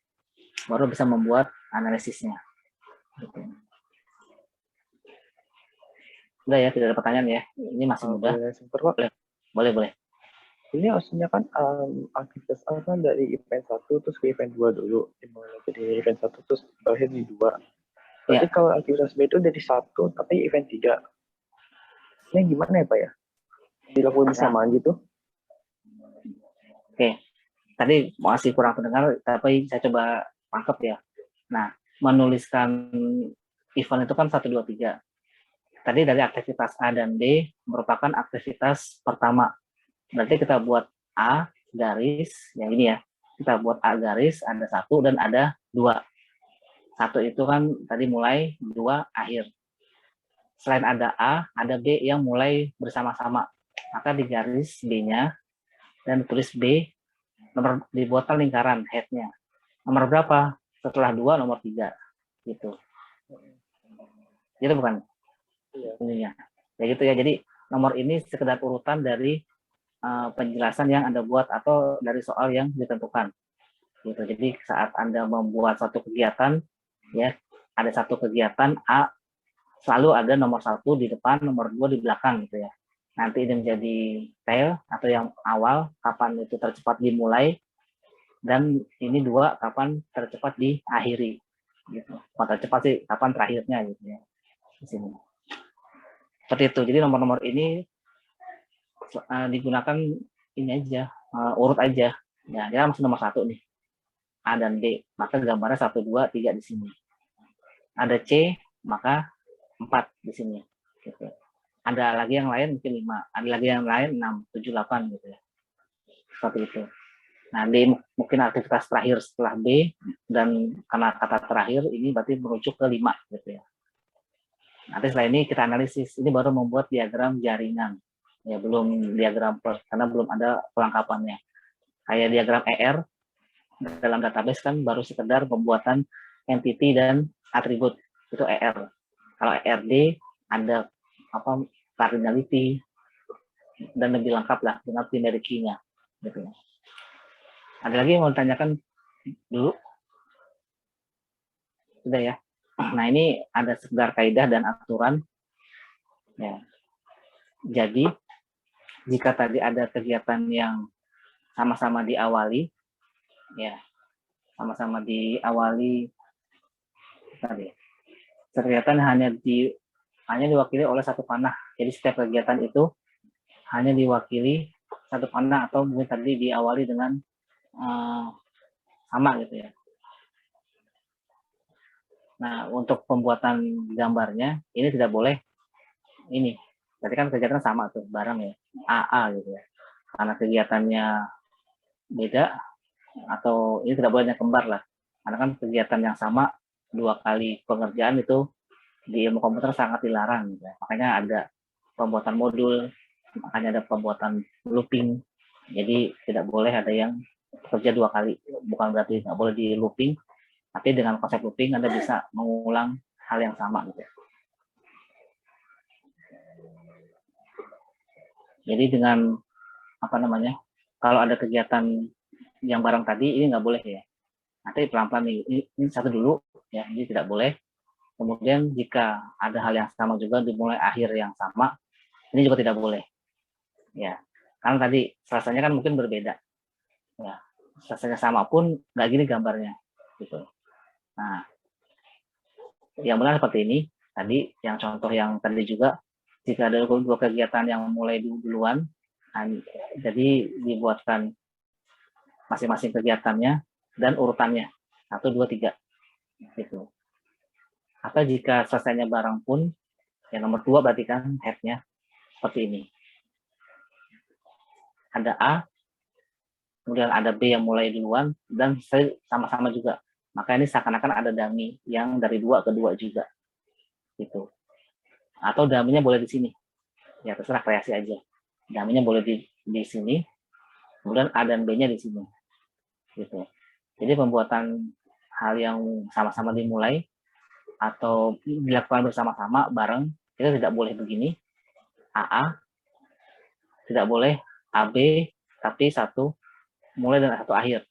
baru bisa membuat analisisnya. Gitu. Udah ya, tidak ada pertanyaan ya. Ini masih mudah. Boleh sebentar, Pak. Boleh. Ini maksudnya kan aktivitas A kan dari event 1 terus ke event 2 dulu. Dimulai dari event 1 terus berakhir di 2. Berarti Ya. kalau aktivitas B itu dari 1 tapi event 3. Ini gimana ya, Pak ya? Dilakukan bersamaan gitu? Oke. Tadi masih kurang terdengar, tapi saya coba tangkap ya. Nah, menuliskan event itu kan 1, 2, 3. Tadi dari aktivitas A dan B merupakan aktivitas pertama. Berarti kita buat A garis, yang ini ya, kita buat A garis, ada 1 dan ada 2. 1 itu kan tadi mulai, 2 akhir. Selain ada A, ada B yang mulai bersama-sama. Maka di garis B-nya, dan tulis B, nomor dibuatkan lingkaran head-nya. Nomor berapa? Setelah 2, nomor 3. Gitu. Gitu bukan? Iya. Ininya. Ya gitu ya, jadi nomor ini sekedar urutan dari penjelasan yang Anda buat atau dari soal yang ditentukan. Gitu. Jadi saat Anda membuat satu kegiatan, ya ada satu kegiatan A, selalu ada nomor 1 di depan, nomor 2 di belakang gitu ya. Nanti ini menjadi tail atau yang awal, kapan itu tercepat dimulai, dan ini 2 kapan tercepat diakhiri. Gitu. Kapan tercepat sih, kapan terakhirnya gitu ya. Di sini. Seperti itu. Jadi nomor-nomor ini digunakan ini aja, urut aja. Ya, dia masih nomor 1 nih. A dan B, maka gambarnya 1, 2, 3 di sini. Ada C, maka 4 di sini. Gitu. Ada lagi yang lain mungkin 5, ada lagi yang lain 6, 7, 8 gitu ya. Seperti itu. Nah, D mungkin aktivitas terakhir setelah B, dan karena kata terakhir ini berarti merujuk ke 5 gitu ya. Nanti setelah ini kita analisis, ini baru membuat diagram jaringan. Ya, belum diagram per, karena belum ada pelengkapannya. Kayak diagram ER dalam database kan baru sekedar pembuatan entity dan atribut, itu ER. Kalau ERD ada apa cardinality dan lebih lengkap lah dengan primary key-nya gitu ya. Ada lagi yang mau ditanyakan dulu? Sudah ya. Nah, ini ada sekedar kaidah dan aturan ya. Jadi jika tadi ada kegiatan yang sama-sama diawali, ya, sama-sama diawali tadi, kegiatan hanya diwakili oleh satu panah. Jadi setiap kegiatan itu hanya diwakili satu panah atau mungkin tadi diawali dengan sama gitu ya. Nah, untuk pembuatan gambarnya ini tidak boleh ini. Berarti kan kegiatan sama tuh, bareng ya, AA gitu ya. Karena kegiatannya beda, atau ini tidak boleh kembar lah. Karena kan kegiatan yang sama 2 kali pengerjaan itu di ilmu komputer sangat dilarang gitu ya. Makanya ada pembuatan modul, makanya ada pembuatan looping. Jadi tidak boleh ada yang kerja 2 kali. Bukan berarti nggak boleh di looping, tapi dengan konsep looping Anda bisa mengulang hal yang sama gitu ya. Jadi dengan apa namanya, kalau ada kegiatan yang bareng tadi ini nggak boleh ya. Nanti pelan-pelan ini satu dulu ya, ini tidak boleh. Kemudian jika ada hal yang sama juga dimulai akhir yang sama, ini juga tidak boleh. Ya, karena tadi selesainya kan mungkin berbeda. Ya, selesainya sama pun nggak gini gambarnya, gitu. Nah, yang benar seperti ini. Tadi yang contoh yang tadi juga, jika ada 2 kegiatan yang mulai duluan, jadi dibuatkan masing-masing kegiatannya dan urutannya 1, 2, 3 gitu. Atau jika selesainya bareng pun yang nomor 2 berarti kan head-nya seperti ini. Ada A, kemudian ada B yang mulai duluan dan sama-sama juga. Maka ini seakan-akan ada dummy yang dari 2 ke 2 juga gitu. atau dummy-nya boleh di sini. Ya terserah, kreasi aja. Dummy-nya boleh di sini, kemudian A dan B-nya di sini. Gitu. Jadi pembuatan hal yang sama-sama dimulai atau dilakukan bersama-sama bareng, kita tidak boleh begini, AA, tidak boleh AB, tapi satu mulai dan satu akhir.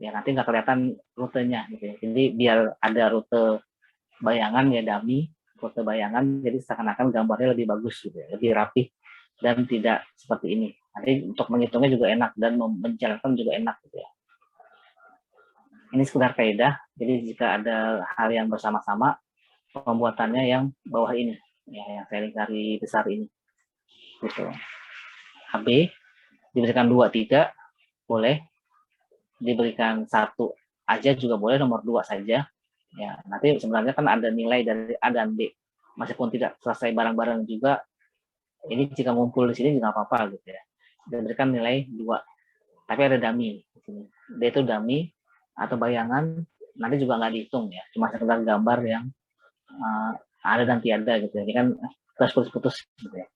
Ya nanti nggak kelihatan rutenya gitu ya. Jadi biar ada rute bayangan ya dummy, rute bayangan, jadi seakan-akan gambarnya lebih bagus gitu ya, lebih rapi dan tidak seperti ini. Nanti untuk menghitungnya juga enak dan menjalankan juga enak gitu ya. Ini sekedar kaidah, jadi jika ada hal yang bersama-sama, pembuatannya yang bawah ini, ya, yang saya lingkari besar ini. Gitu. AB diberikan 2, 3, boleh. Diberikan 1 aja juga boleh, nomor 2 saja. Ya, nanti sebenarnya kan ada nilai dari A dan B. Meskipun tidak selesai bareng-bareng juga, ini jika ngumpul di sini juga apa-apa gitu ya. Diberikan nilai 2. Tapi ada dummy di sini. D itu dummy atau bayangan, nanti juga nggak dihitung ya, cuma sekedar gambar yang ada dan tiada gitu ya. Ini kan putus-putus gitu ya.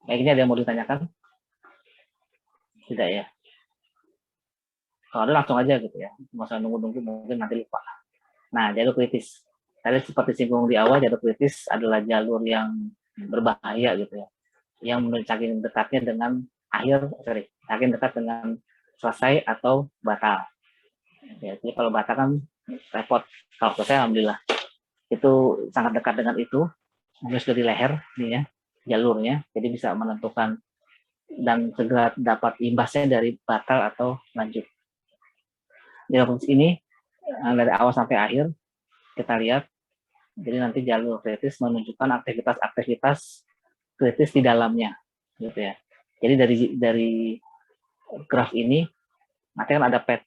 Kayak gini ada yang mau ditanyakan? Tidak ya? Kalau ada langsung aja gitu ya, nggak usah nunggu-nunggu, mungkin nanti lupa. Nah, jalur kritis. Tadi seperti singgung di awal, jalur kritis adalah jalur yang berbahaya gitu ya, yang saking dekatnya dengan saking dekat dengan selesai atau batal. Ya, jadi kalau batal kan repot. Kalau selesai alhamdulillah. Itu sangat dekat dengan itu. Mungkin sudah di leher nih ya jalurnya, jadi bisa menentukan dan segera dapat imbasnya dari batal atau lanjut. Jalur ini dari awal sampai akhir kita lihat. Jadi nanti jalur kritis menunjukkan aktivitas-aktivitas kritis di dalamnya, gitu ya. Jadi dari graf ini nanti kan ada pet.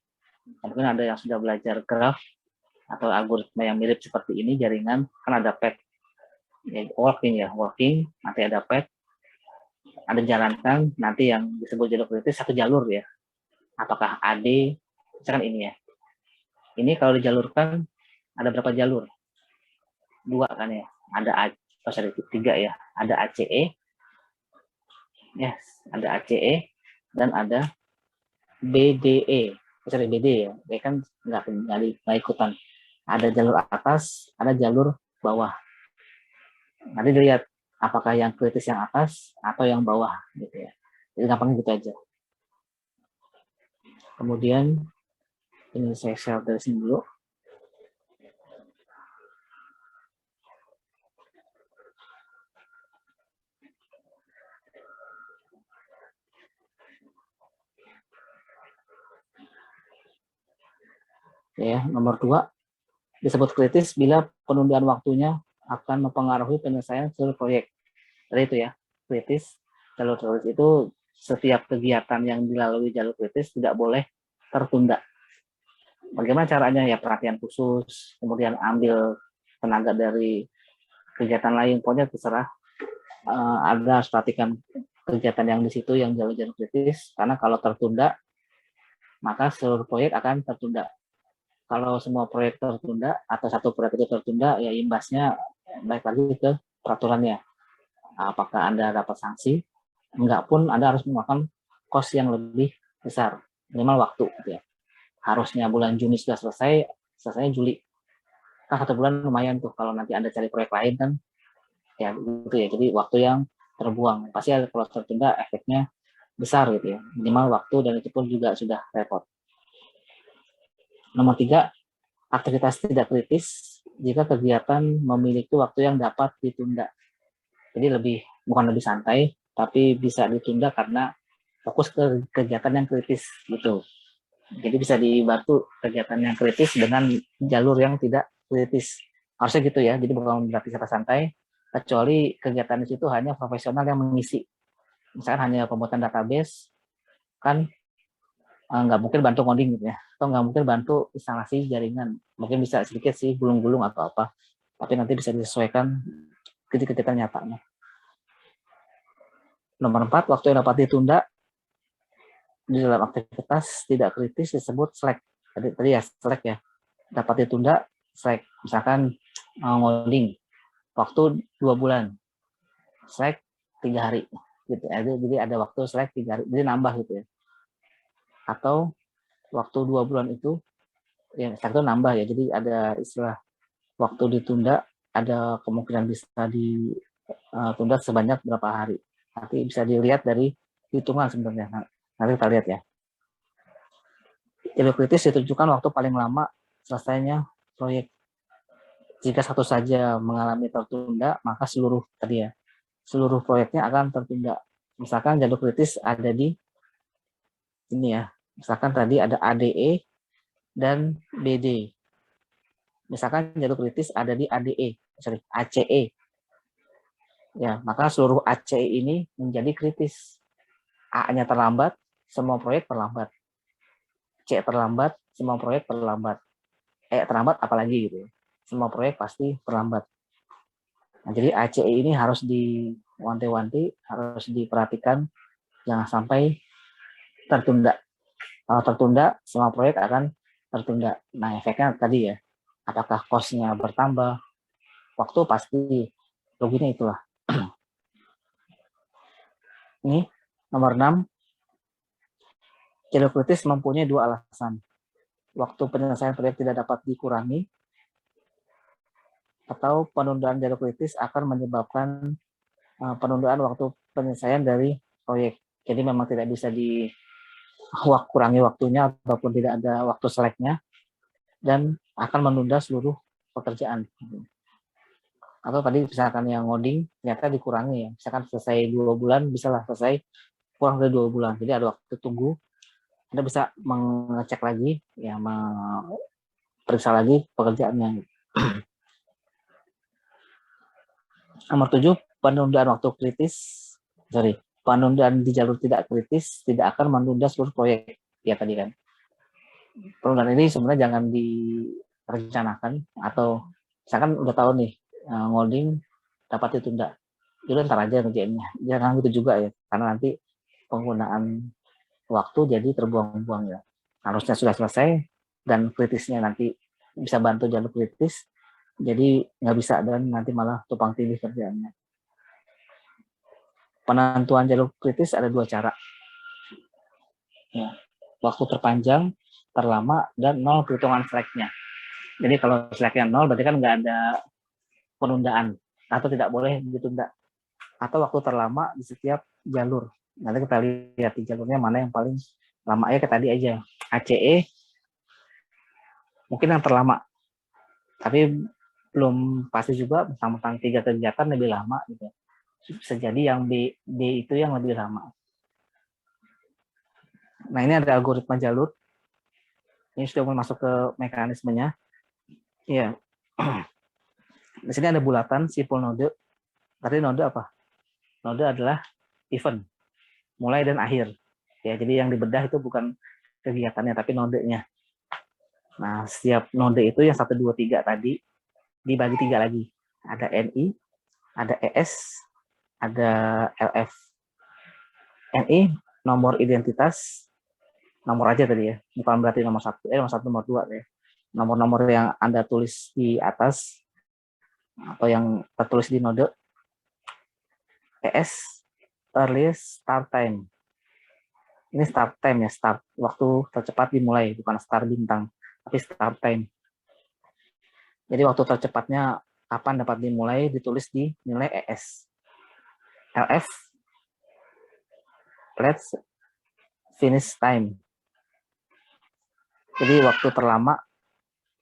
Mungkin ada yang sudah belajar graf atau algoritma yang mirip seperti ini, jaringan kan ada pet. Ya, working, nanti ada pet, ada jalankan, nanti yang disebut jalur kritis satu jalur ya. Apakah AD, misalkan ini ya. Ini kalau dijalurkan ada berapa jalur? 2 kan ya. Ada 3 ya. Ada ACE, yes, ada ACE dan ada BDE. BD ya. B kan nggak ikutan. Ada jalur atas, ada jalur bawah. Nanti dilihat apakah yang kritis yang atas atau yang bawah gitu ya. Jadi gampangnya gitu aja. Kemudian ini saya share dari sini dulu. Ya, nomor 2 disebut kritis bila penundaan waktunya akan mempengaruhi penyelesaian seluruh proyek. Jadi itu ya, kritis. Jalur kritis itu setiap kegiatan yang dilalui jalur kritis tidak boleh tertunda. Bagaimana caranya? Ya perhatian khusus, kemudian ambil tenaga dari kegiatan lain, pokoknya terserah. Ada harus perhatikan kegiatan yang di situ yang jalur-jalur kritis, karena kalau tertunda, maka seluruh proyek akan tertunda. Kalau semua proyek tertunda atau satu proyek itu tertunda, ya imbasnya baik lagi ke peraturannya. Apakah Anda dapat sanksi? Enggak pun Anda harus memakan kos yang lebih besar, minimal waktu gitu ya. Harusnya bulan Juni sudah selesainya Juli. Kan 1 bulan lumayan tuh kalau nanti Anda cari proyek lain kan. Ya gitu ya. Jadi waktu yang terbuang. Pasti kalau tertunda efeknya besar gitu ya. Minimal waktu dan itu pun juga sudah repot. Nomor 3, aktivitas tidak kritis jika kegiatan memiliki waktu yang dapat ditunda. Jadi bukan lebih santai, tapi bisa ditunda karena fokus ke kegiatan yang kritis gitu. Jadi bisa dibantu kegiatan yang kritis dengan jalur yang tidak kritis. Harusnya gitu ya. Jadi bukan berarti kata santai, kecuali kegiatan di situ hanya profesional yang mengisi. Misalkan hanya pembuatan database, kan nggak mungkin bantu coding gitu ya, atau nggak mungkin bantu instalasi jaringan. Mungkin bisa sedikit sih gulung-gulung atau apa, tapi nanti bisa disesuaikan kegiatan nyatanya. Nomor 4, waktu yang dapat ditunda di dalam aktivitas tidak kritis disebut slack. Tadi ya slack ya, dapat ditunda slack. Misalkan ngoding, waktu 2 bulan, Slack 3 hari gitu. Jadi ada waktu Slack 3 hari, jadi nambah gitu ya. Atau waktu 2 bulan itu ya Slack itu nambah ya, jadi ada istilah waktu ditunda, ada kemungkinan bisa ditunda sebanyak berapa hari. Nanti bisa dilihat dari hitungan sebenarnya. Nanti kita lihat ya. Jalur kritis ditujukan waktu paling lama selesainya proyek. Jika satu saja mengalami tertunda, maka seluruh proyeknya akan tertunda. Misalkan jalur kritis ada di ini ya. Misalkan tadi ada ADE dan BD. Misalkan jalur kritis ada di ACE. Ya, maka seluruh ACE ini menjadi kritis. A-nya terlambat, semua proyek terlambat. C terlambat, semua proyek terlambat. E terlambat apalagi gitu. Semua proyek pasti terlambat. Nah, jadi ACE ini harus diwanti-wanti, harus diperhatikan, jangan sampai tertunda. Kalau tertunda, semua proyek akan tertunda. Nah, efeknya tadi ya, apakah cost-nya bertambah, waktu pasti, ruginya itulah. Ini nomor 6, jalur kritis mempunyai 2 alasan. Waktu penyelesaian proyek tidak dapat dikurangi, atau penundaan jalur kritis akan menyebabkan penundaan waktu penyelesaian dari proyek. Jadi memang tidak bisa kurangi waktunya ataupun tidak ada waktu seleknya dan akan menunda seluruh pekerjaan. Atau tadi misalkan yang ngoding ternyata dikurangi ya. Misalkan selesai 2 bulan, bisalah selesai kurang dari 2 bulan. Jadi ada waktu tunggu. Anda bisa mengecek lagi, ya periksa lagi pekerjaannya. Nomor 7, penundaan waktu kritis. Penundaan di jalur tidak kritis tidak akan menunda seluruh proyek. Ya tadi kan. Penundaan ini sebenarnya jangan direncanakan atau misalkan udah tahu nih ngoding dapat ditunda. Itu ntar aja ngerjainnya. Jangan gitu juga ya. Karena nanti penggunaan waktu jadi terbuang-buang ya. Harusnya sudah selesai dan kritisnya nanti bisa bantu jalur kritis. Jadi nggak bisa dan nanti malah tumpang tindih kerjaannya. Penentuan jalur kritis ada 2 cara. Ya, waktu terpanjang, terlama, dan 0 perhitungan slack-nya. Jadi kalau slack-nya 0 berarti kan nggak ada penundaan atau tidak boleh ditunda. Atau waktu terlama di setiap jalur. Nanti kita lihat di jalurnya mana yang paling lama ya, kayak tadi aja. ACE mungkin yang terlama. Tapi belum pasti juga, tentang 3 kegiatan lebih lama gitu. Bisa jadi yang B itu yang lebih lama. Nah, ini ada algoritma jalur. Ini sudah mulai masuk ke mekanismenya. Iya. Di sini ada bulatan simpul node. Tadi node apa? Node adalah event, mulai dan akhir. Ya, jadi yang dibedah itu bukan kegiatannya tapi nodenya. Nah, setiap node itu yang 1, 2, 3 tadi dibagi 3 lagi. Ada NI, ada ES, ada LF. NI nomor identitas, nomor aja tadi ya, bukan berarti nomor 1, nomor 2 ya. Nomor-nomor yang Anda tulis di atas atau yang tertulis di node. ES earliest start time. Ini start time ya, start waktu tercepat dimulai, bukan start bintang, tapi start time. Jadi waktu tercepatnya kapan dapat dimulai ditulis di nilai ES. LF let's finish time. Jadi waktu terlama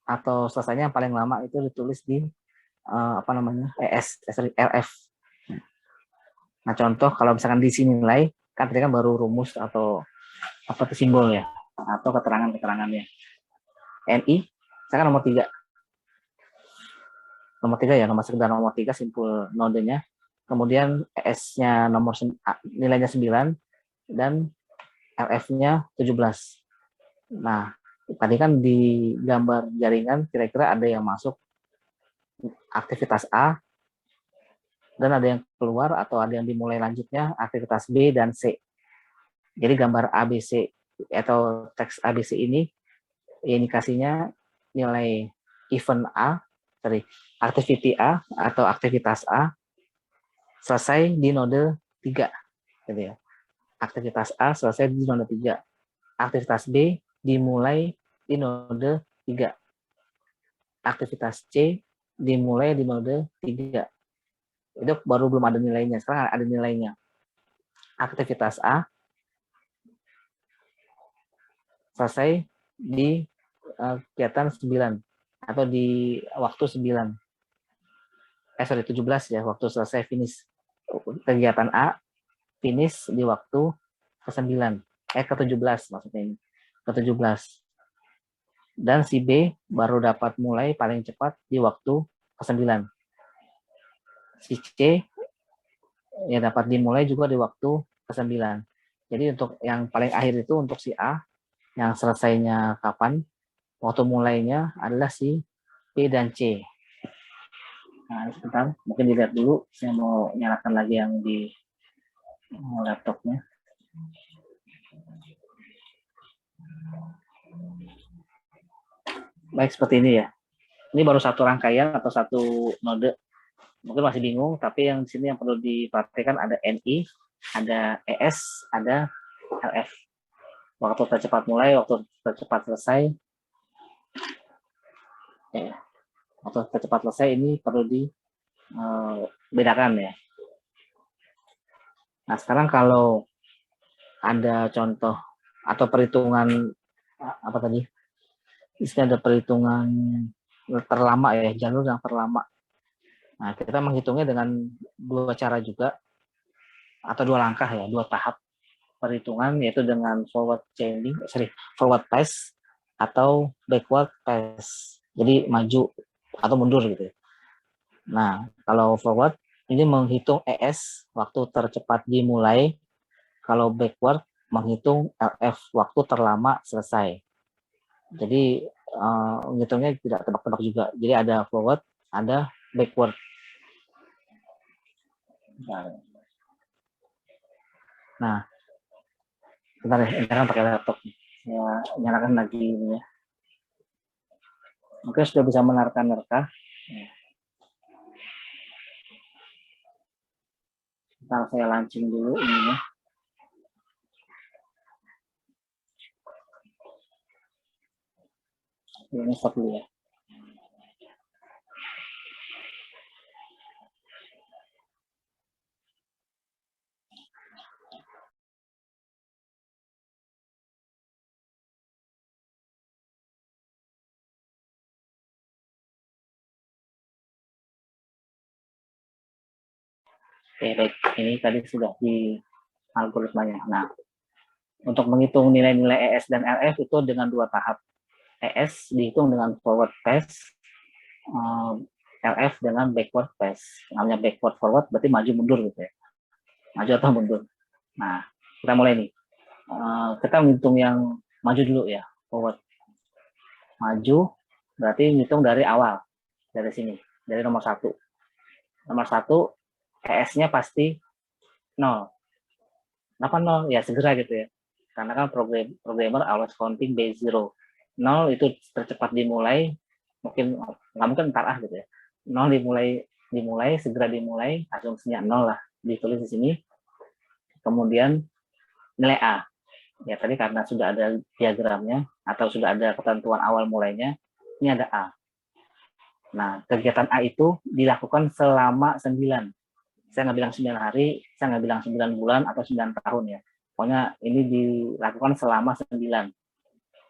atau selesainya yang paling lama itu ditulis di LF. Nah, contoh kalau misalkan di sini nilai, kan tadi kan baru rumus atau apa itu simbol ya, atau keterangannya. NI, misalkan nomor 3. Nomor 3 ya, sekedar nomor 3 simpul nodenya. Kemudian ES-nya nilainya 9 dan LF-nya 17. Nah, tadi kan di gambar jaringan kira-kira ada yang masuk aktivitas A dan ada yang keluar atau ada yang dimulai lanjutnya aktivitas B dan C. Jadi gambar ABC atau teks ABC ini indikasinya nilai event A activity A atau aktivitas A selesai di node 3 gitu ya. Aktivitas A selesai di node 3. Aktivitas B dimulai di node 3. Aktivitas C dimulai di node 3. Itu baru belum ada nilainya. Sekarang ada nilainya. Aktivitas A selesai di kegiatan 9 atau di waktu 9. 17 ya, waktu selesai finish. Kegiatan A finish di waktu ke-9. Ke-17 maksudnya ini. Ke-17. Dan si B baru dapat mulai paling cepat di waktu ke-9. Si C ya dapat dimulai juga di waktu ke-9. Jadi untuk yang paling akhir itu untuk si A, yang selesainya kapan, waktu mulainya adalah si B dan C. Nah, sebentar, mungkin dilihat dulu. Saya mau nyalakan lagi yang di laptopnya. Baik, seperti ini ya. Ini baru satu rangkaian atau satu node. Mungkin masih bingung, tapi yang di sini yang perlu diperhatikan ada NI, ada ES, ada LF. Waktu tercepat mulai, waktu tercepat selesai. Ya, waktu tercepat selesai ini perlu dibedakan ya. Nah, sekarang kalau ada contoh atau perhitungan apa tadi? Istilah ada perhitungan terlama ya, jalur yang terlama. Nah, kita menghitungnya dengan dua cara juga atau dua langkah ya, dua tahap perhitungan, yaitu dengan forward pass atau backward pass. Jadi maju atau mundur gitu. Nah, kalau forward ini menghitung ES waktu tercepat dimulai, kalau backward menghitung LF waktu terlama selesai. Jadi menghitungnya tidak tebak-tebak juga. Jadi ada forward, ada backward. Nah, bentar ya, ini kan pakai laptop. Saya nyalakan lagi ini ya. Oke, sudah bisa menerka-nerka. Ntar saya launching dulu ininya. Ini stop dulu ya. Oke, baik. Ini tadi sudah di algoritmanya. Nah, untuk menghitung nilai-nilai ES dan LF itu dengan dua tahap. ES dihitung dengan forward pass, LF dengan backward pass. Namanya backward forward berarti maju mundur gitu ya. Maju atau mundur. Nah, kita mulai nih. Kita menghitung yang maju dulu ya, forward. Maju berarti menghitung dari awal, dari sini, dari nomor 1. Nomor 1, ES-nya pasti 0. Kenapa 0? Ya segera gitu ya. Karena kan programmer always counting base 0. 0 itu tercepat dimulai, nggak mungkin ntar gitu ya. 0 dimulai, segera dimulai, asumsinya 0 lah, ditulis di sini. Kemudian nilai A. Ya tadi karena sudah ada diagramnya, atau sudah ada ketentuan awal mulainya, ini ada A. Nah, kegiatan A itu dilakukan selama 9. Saya nggak bilang 9 hari, saya nggak bilang 9 bulan atau 9 tahun ya. Pokoknya ini dilakukan selama 9.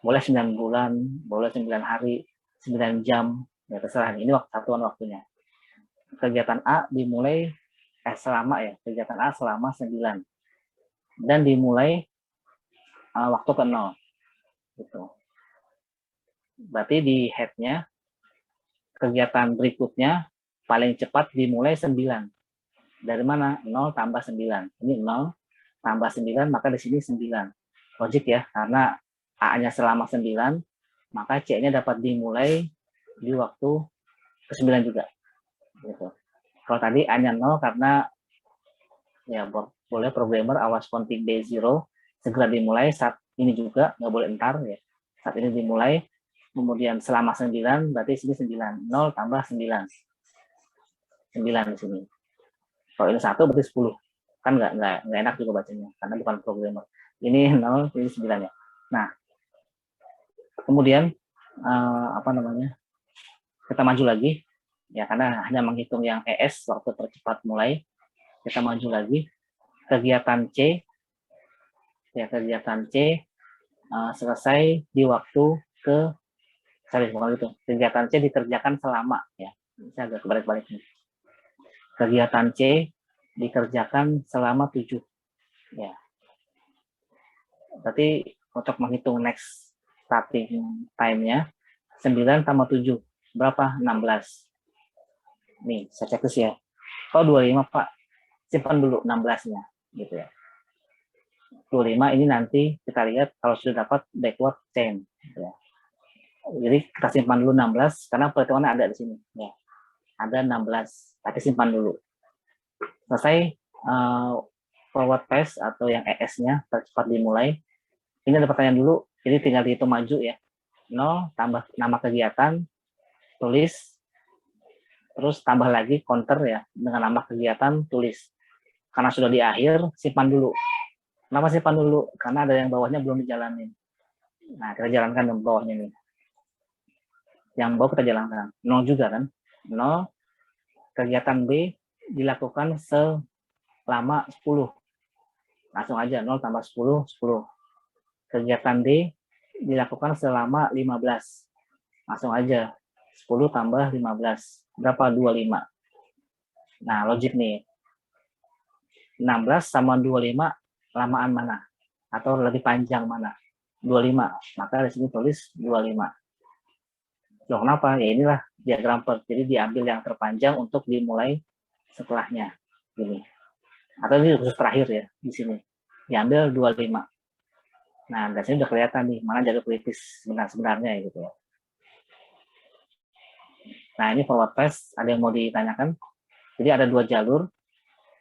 Boleh 9 bulan, boleh 9 hari, 9 jam, ya terserah. Ini satuan waktunya. Kegiatan A dimulai kegiatan A selama 9. Dan dimulai waktu ke 0. Gitu. Berarti di head-nya, kegiatan berikutnya paling cepat dimulai 9. Dari mana? 0 tambah 9. Ini 0 tambah 9, maka di sini 9. Logik ya, karena A-nya selama 9, maka C-nya dapat dimulai di waktu ke-9 juga. Gitu. Kalau tadi A-nya 0 karena ya boleh programmer awas counting base 0, segera dimulai saat ini juga, nggak boleh entar ya. Saat ini dimulai, kemudian selama 9, berarti sini 9. 0 tambah 9. 9 di sini. Kalau ini 1 berarti 10. Kan nggak enak juga bacanya, karena bukan programmer. Ini 0, ini 9 ya. Nah, kemudian kita maju lagi, ya karena hanya menghitung yang ES waktu tercepat mulai. Kita maju lagi, kegiatan C, ya kegiatan C selesai di waktu kegiatan C dikerjakan selama, ya bisa agak kebalik-balik nih. Kegiatan C dikerjakan selama 7, ya. Berarti untuk menghitung next starting time-nya 9 tambah 7 berapa? 16. Nih saya cek ya. Kalau 25 Pak, simpan dulu 16-nya gitu ya. 25 ini nanti kita lihat kalau sudah dapat backward chain gitu ya. Jadi kita simpan dulu 16 karena perhitungannya ada di sini ya. Ada 16, tapi simpan dulu. Selesai forward pass atau yang ES-nya tercepat dimulai. Ini ada pertanyaan dulu, jadi tinggal dihitung maju ya. 0 tambah nama kegiatan, tulis, terus tambah lagi counter ya dengan nama kegiatan, tulis. Karena sudah di akhir, simpan dulu. Kenapa simpan dulu? Karena ada yang bawahnya belum dijalanin. Nah, kita jalankan yang bawahnya nih. Yang bawah kita jalankan. 0 juga kan? 0, kegiatan B dilakukan selama 10. Langsung aja, 0 tambah 10, 10. Kegiatan D dilakukan selama 15. Langsung aja, 10 tambah 15. Berapa? 25. Nah, logik nih. 16 sama 25, lamaan mana? Atau lebih panjang mana? 25. Maka di sini tulis 25. Loh, kenapa? Ya inilah diagram PERT. Jadi diambil yang terpanjang untuk dimulai setelahnya. Gini. Atau ini khusus terakhir ya, di sini. Diambil 25. Nah, dari sini udah kelihatan nih, mana jalur kritis sebenarnya gitu ya. Nah, ini forward pass, ada yang mau ditanyakan. Jadi ada 2 jalur.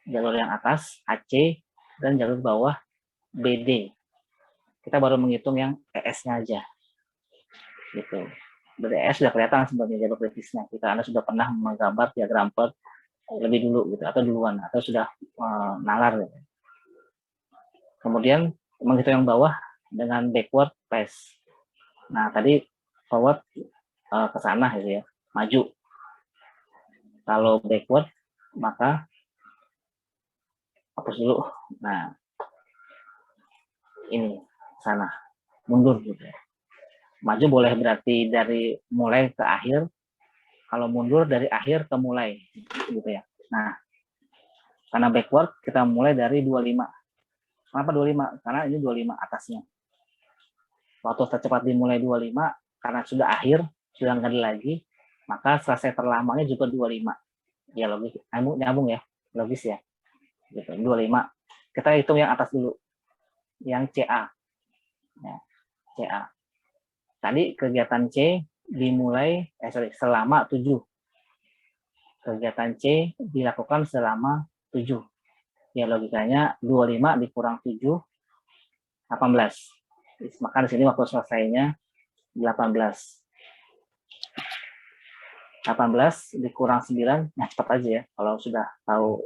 Jalur yang atas, AC, dan jalur bawah, BD. Kita baru menghitung yang ES-nya aja. Gitu. Dari ES sudah kelihatan sebenarnya jalur kritisnya. Anda sudah pernah menggambar diagram PERT lebih dulu, gitu, atau duluan, atau sudah nalar. Gitu. Kemudian, menghitung yang bawah, dengan backward pass. Nah, tadi forward ke sana gitu ya, maju. Kalau backward, maka hapus dulu. Nah, ini sana, mundur gitu ya. Maju boleh berarti dari mulai ke akhir. Kalau mundur dari akhir ke mulai gitu ya. Nah, karena backward kita mulai dari 25. Kenapa 25? Karena ini 25 atasnya. Waktu tercepat dimulai 25, karena sudah akhir, sudah nggak ada lagi, maka selesai terlamanya juga 25. Ya logis, nyambung ya, logis ya. Gitu, 25. Kita hitung yang atas dulu, yang CA. Ya, CA. Tadi kegiatan C dimulai, selama 7. Kegiatan C dilakukan selama 7. Ya logikanya 25 dikurang 7, 18. Maka di sini waktu selesainya 18. 18 dikurang 9, nah cepat aja ya. Kalau sudah tahu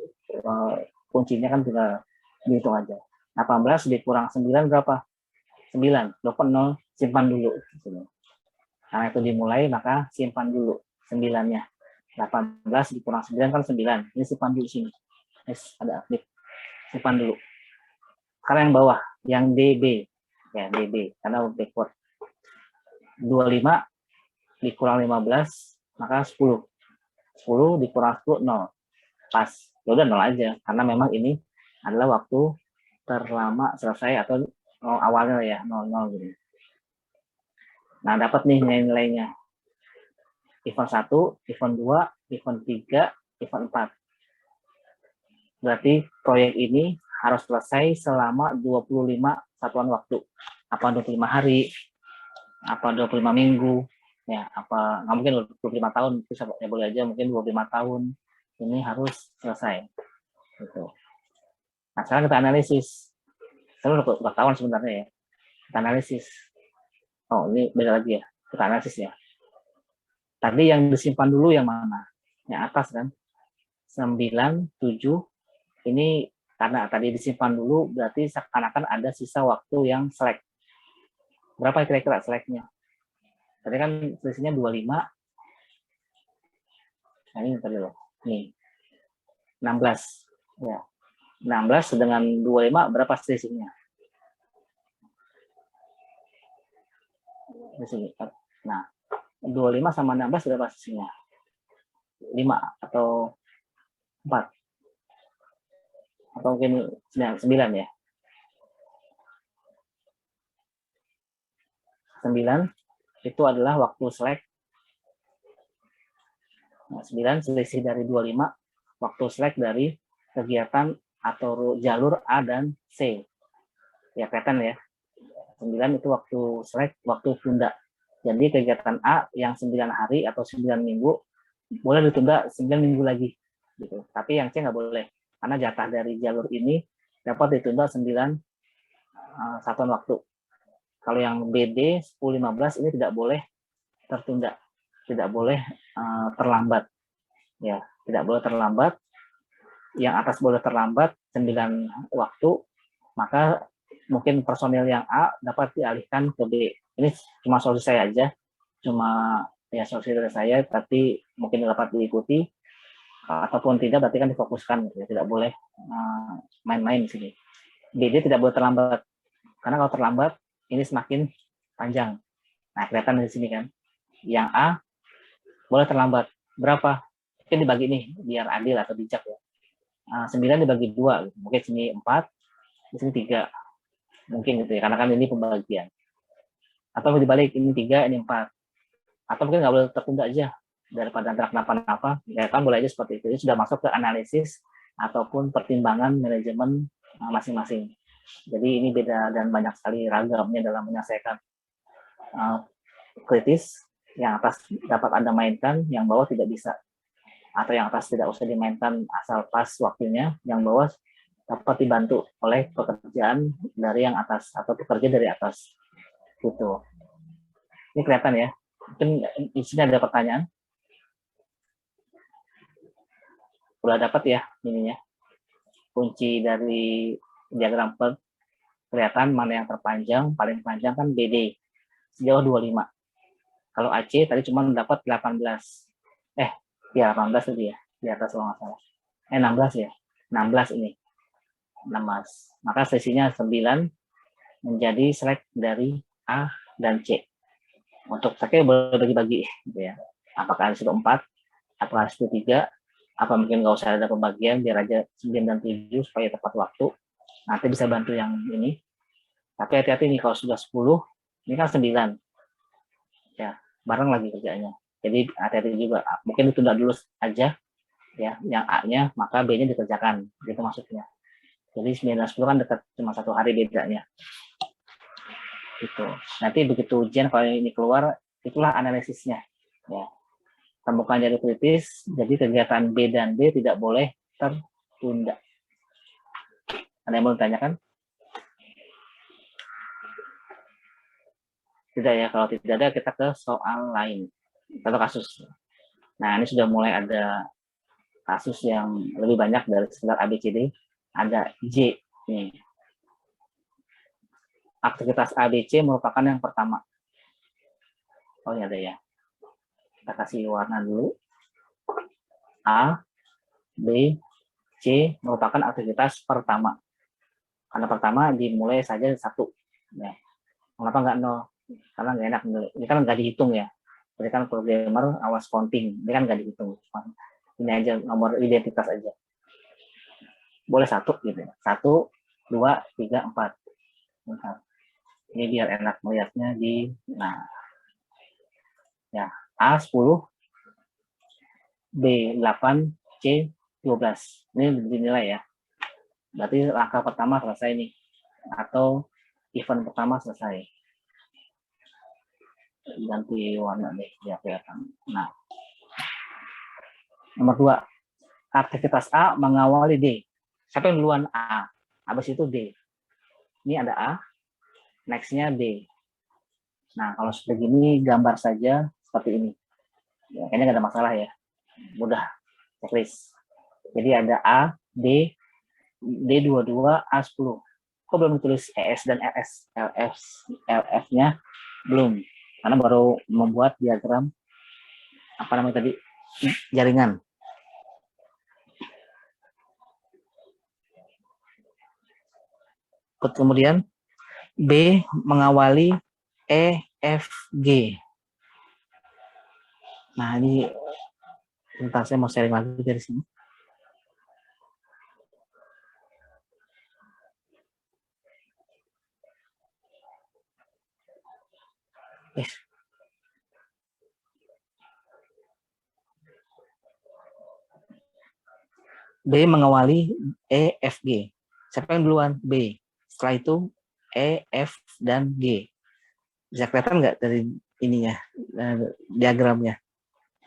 kuncinya kan tinggal dihitung aja. 18 dikurang 9 berapa? 9. Lupa 0, simpan dulu. Karena itu dimulai, maka simpan dulu 9-nya. 18 dikurang 9 kan 9. Ini simpan dulu sini. Ada aktif. Simpan dulu. Karena yang bawah, yang DB. Ya, DB, karena backward. 25 dikurang 15, maka 10. 10 dikurang 10, 0. Pas. Ya udah 0 aja, karena memang ini adalah waktu terlama selesai atau awalnya ya, 00 gitu. Nah, dapat nih nilai-nilainya. Event 1, event 2, event 3, event 4. Berarti proyek ini harus selesai selama 25 satuan waktu. Apa 25 hari, apa 25 minggu, ya apa nggak mungkin 25 tahun, bisa ya boleh aja mungkin 25 tahun ini harus selesai. Gitu. Nah, sekarang kita analisis. Saya udah tahun sebenarnya ya. Kita analisis. Oh, ini beda lagi ya. Kita analisis ya. Tadi yang disimpan dulu yang mana? Yang atas kan? 9, 7. Ini karena tadi disimpan dulu, berarti seakan-akan ada sisa waktu yang select. Berapa kira-kira selectnya? Tadi kan selisihnya 25. Nah, ini tadi loh. Nih. 16. Ya. 16 dengan 25 berapa selisihnya? Di sini. Nah, 25 sama 16 berapa selisihnya? 5 atau 4? Atau mungkin 9 ya? 9 itu adalah waktu select. Nah, 9 selisih dari 25, waktu select dari kegiatan atau jalur A dan C. Ya, kelihatan ya. 9 itu waktu select, waktu tunda. Jadi kegiatan A yang 9 hari atau 9 minggu, boleh ditunda 9 minggu lagi. Gitu. Tapi yang C nggak boleh. Karena jatah dari jalur ini dapat ditunda 9 satuan waktu. Kalau yang BD 10-15 ini tidak boleh tertunda, tidak boleh terlambat, ya, tidak boleh terlambat. Yang atas boleh terlambat 9 waktu, maka mungkin personil yang A dapat dialihkan ke B. Ini cuma solusi saya aja, cuma ya solusi dari saya, tapi mungkin dapat diikuti ataupun tidak, berarti kan difokuskan, ya, tidak boleh main-main di sini. BD tidak boleh terlambat, karena kalau terlambat ini semakin panjang. Nah, kelihatan di sini kan. Yang A boleh terlambat. Berapa? Mungkin dibagi nih, biar adil atau bijak ya. 9 dibagi 2. Mungkin sini 4, di sini 3. Mungkin gitu ya, karena kan ini pembagian. Atau dibalik, ini 3, ini 4. Atau mungkin nggak boleh tertunda aja, daripada antara kenapa-napa. Ya kan boleh aja seperti itu. Ini sudah masuk ke analisis ataupun pertimbangan manajemen masing-masing. Jadi ini beda dan banyak sekali ragamnya dalam menyelesaikan kritis. Yang atas dapat Anda mainkan, yang bawah tidak bisa. Atau yang atas tidak usah dimainkan asal pas waktunya, yang bawah dapat dibantu oleh pekerjaan dari yang atas atau pekerja dari atas. Gitu. Ini kelihatan ya. Mungkin di sini ada pertanyaan. Udah dapat ya ininya. Kunci dari diagram per kelihatan mana yang terpanjang, paling panjang kan BD sejauh 25. Kalau AC tadi cuma dapat 18. Ya 18 tadi ya, di atas kalau nggak salah. 16 ya, 16 ini. 16. Maka selisihnya 9 menjadi select dari A dan C. Untuk pakai boleh bagi-bagi gitu ya. Apakah harus 4, apakah harus 3, apa mungkin nggak usah ada pembagian, biar aja 9 dan 7 supaya tepat waktu. Nanti bisa bantu yang ini. Tapi hati-hati nih kalau sudah 10, ini kan 9. Ya, bareng lagi kerjanya. Jadi hati-hati juga. Mungkin ditunda dulu aja ya, yang A-nya, maka B-nya dikerjakan. Gitu maksudnya. Jadi 9 dan 10 kan dekat, cuma 1 hari bedanya. Gitu. Nanti begitu ujian kalau ini keluar, itulah analisisnya. Ya. Temukan jalur kritis, jadi kegiatan B dan D tidak boleh tertunda. Ada yang mau ditanyakan? Tidak ya, kalau tidak ada kita ke soal lain atau kasus. Nah, ini sudah mulai ada kasus yang lebih banyak dari sekedar ABCD. Ada J nih. Aktivitas ABC merupakan yang pertama. Oh ya ada ya. Kita kasih warna dulu. A, B, C merupakan aktivitas pertama. Karena pertama dimulai saja 1. Ya. Kenapa nggak 0? Karena nggak enak. Ini kan nggak dihitung ya. Jadi kan programmer awas counting. Ini kan nggak dihitung. Ini aja nomor identitas aja. Boleh 1 gitu ya. 1, 2, 3, 4. Ini biar enak melihatnya di, nah, ya, A 10, B 8, C 12. Ini dinilai ya. Berarti langkah pertama selesai nih. Atau event pertama selesai. Ganti warna nih, ya kelihatan. Nah, nomor 2, aktivitas A mengawali D. Siapa yang duluan? A. Habis itu D. Ini ada A, next-nya D. Nah, kalau seperti ini gambar saja seperti ini. Ya, kayaknya nggak ada masalah ya. Mudah, checklist. Jadi ada A, D, D22, A10. Kok belum tulis ES dan LS? LF-nya belum. Karena baru membuat diagram apa namanya tadi? Jaringan. Kemudian B mengawali E, F, G. Nah, ini bentar saya mau sharing lagi dari sini. Yes. B mengawali E, F, G. Siapa yang duluan? B. Setelah itu E, F, dan G. Bisa kelihatan nggak dari ininya, diagramnya,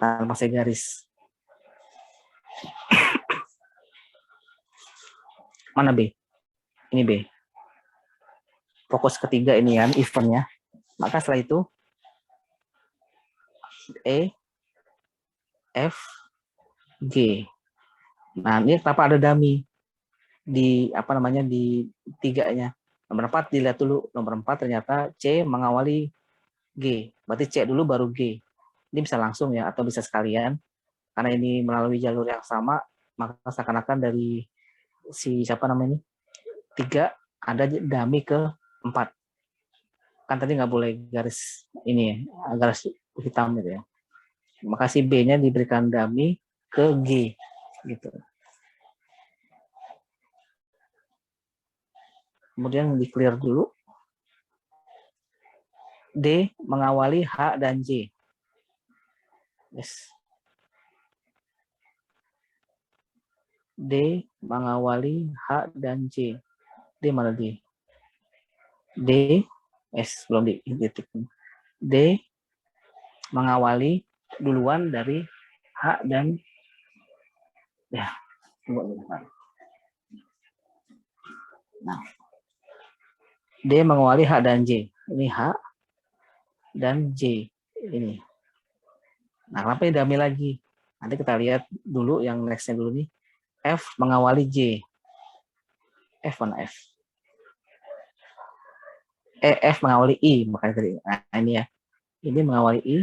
tanpa saya garis? Mana B? Ini B. Fokus ketiga ini kan, eventnya. Maka setelah itu E, F, G. Nah, ini kenapa ada dummy di apa namanya di tiganya? Nomor 4 dilihat dulu. Nomor 4 ternyata C mengawali G. Berarti C dulu baru G. Ini bisa langsung ya atau bisa sekalian. Karena ini melalui jalur yang sama, maka seakan-akan dari si siapa namanya ini 3 ada dummy ke 4. Kan tadi nggak boleh garis ini ya, garis hitam gitu ya. Maka si B-nya diberikan dummy ke G gitu. Kemudian di clear dulu. D mengawali H dan J. Yes. D mengawali H dan J. D mana D? D, S belum di titik. D mengawali duluan dari H dan ya. Nah, D mengawali H dan J. Ini H dan J ini. Nah, kenapa ini dummy lagi? Nanti kita lihat dulu yang nextnya dulu nih. F mengawali J. F mana F? F mengawali I, makanya tadi. Nah, ini ya. Ini mengawali I.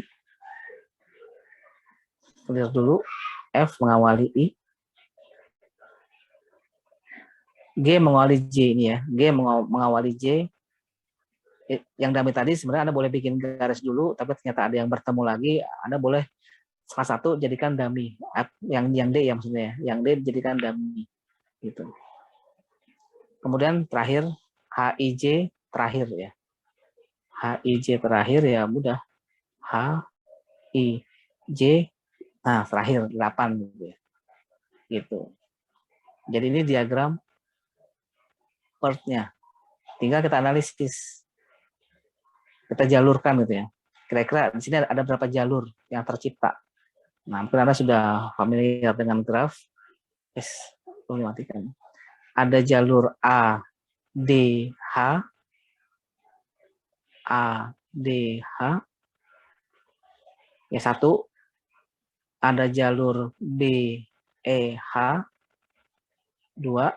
Lihat dulu. F mengawali I. G mengawali J ini ya. G mengawali J. Yang dummy tadi sebenarnya Anda boleh bikin garis dulu, tapi ternyata ada yang bertemu lagi, Anda boleh salah satu jadikan dummy. Yang D ya maksudnya. Yang D jadikan dummy. Gitu. Kemudian terakhir HIJ terakhir ya. HIJ terakhir ya mudah. HIJ nah terakhir 8 gitu ya. Gitu. Jadi ini diagram part-nya. Tinggal kita analisis. Kita jalurkan gitu ya. Kira-kira di sini ada berapa jalur yang tercipta. Nah, mungkin Anda sudah familiar dengan graf. Yes, boleh matikan. Ada jalur A, D, H, A, D, H. Ya, satu. Ada jalur B, E, H. 2.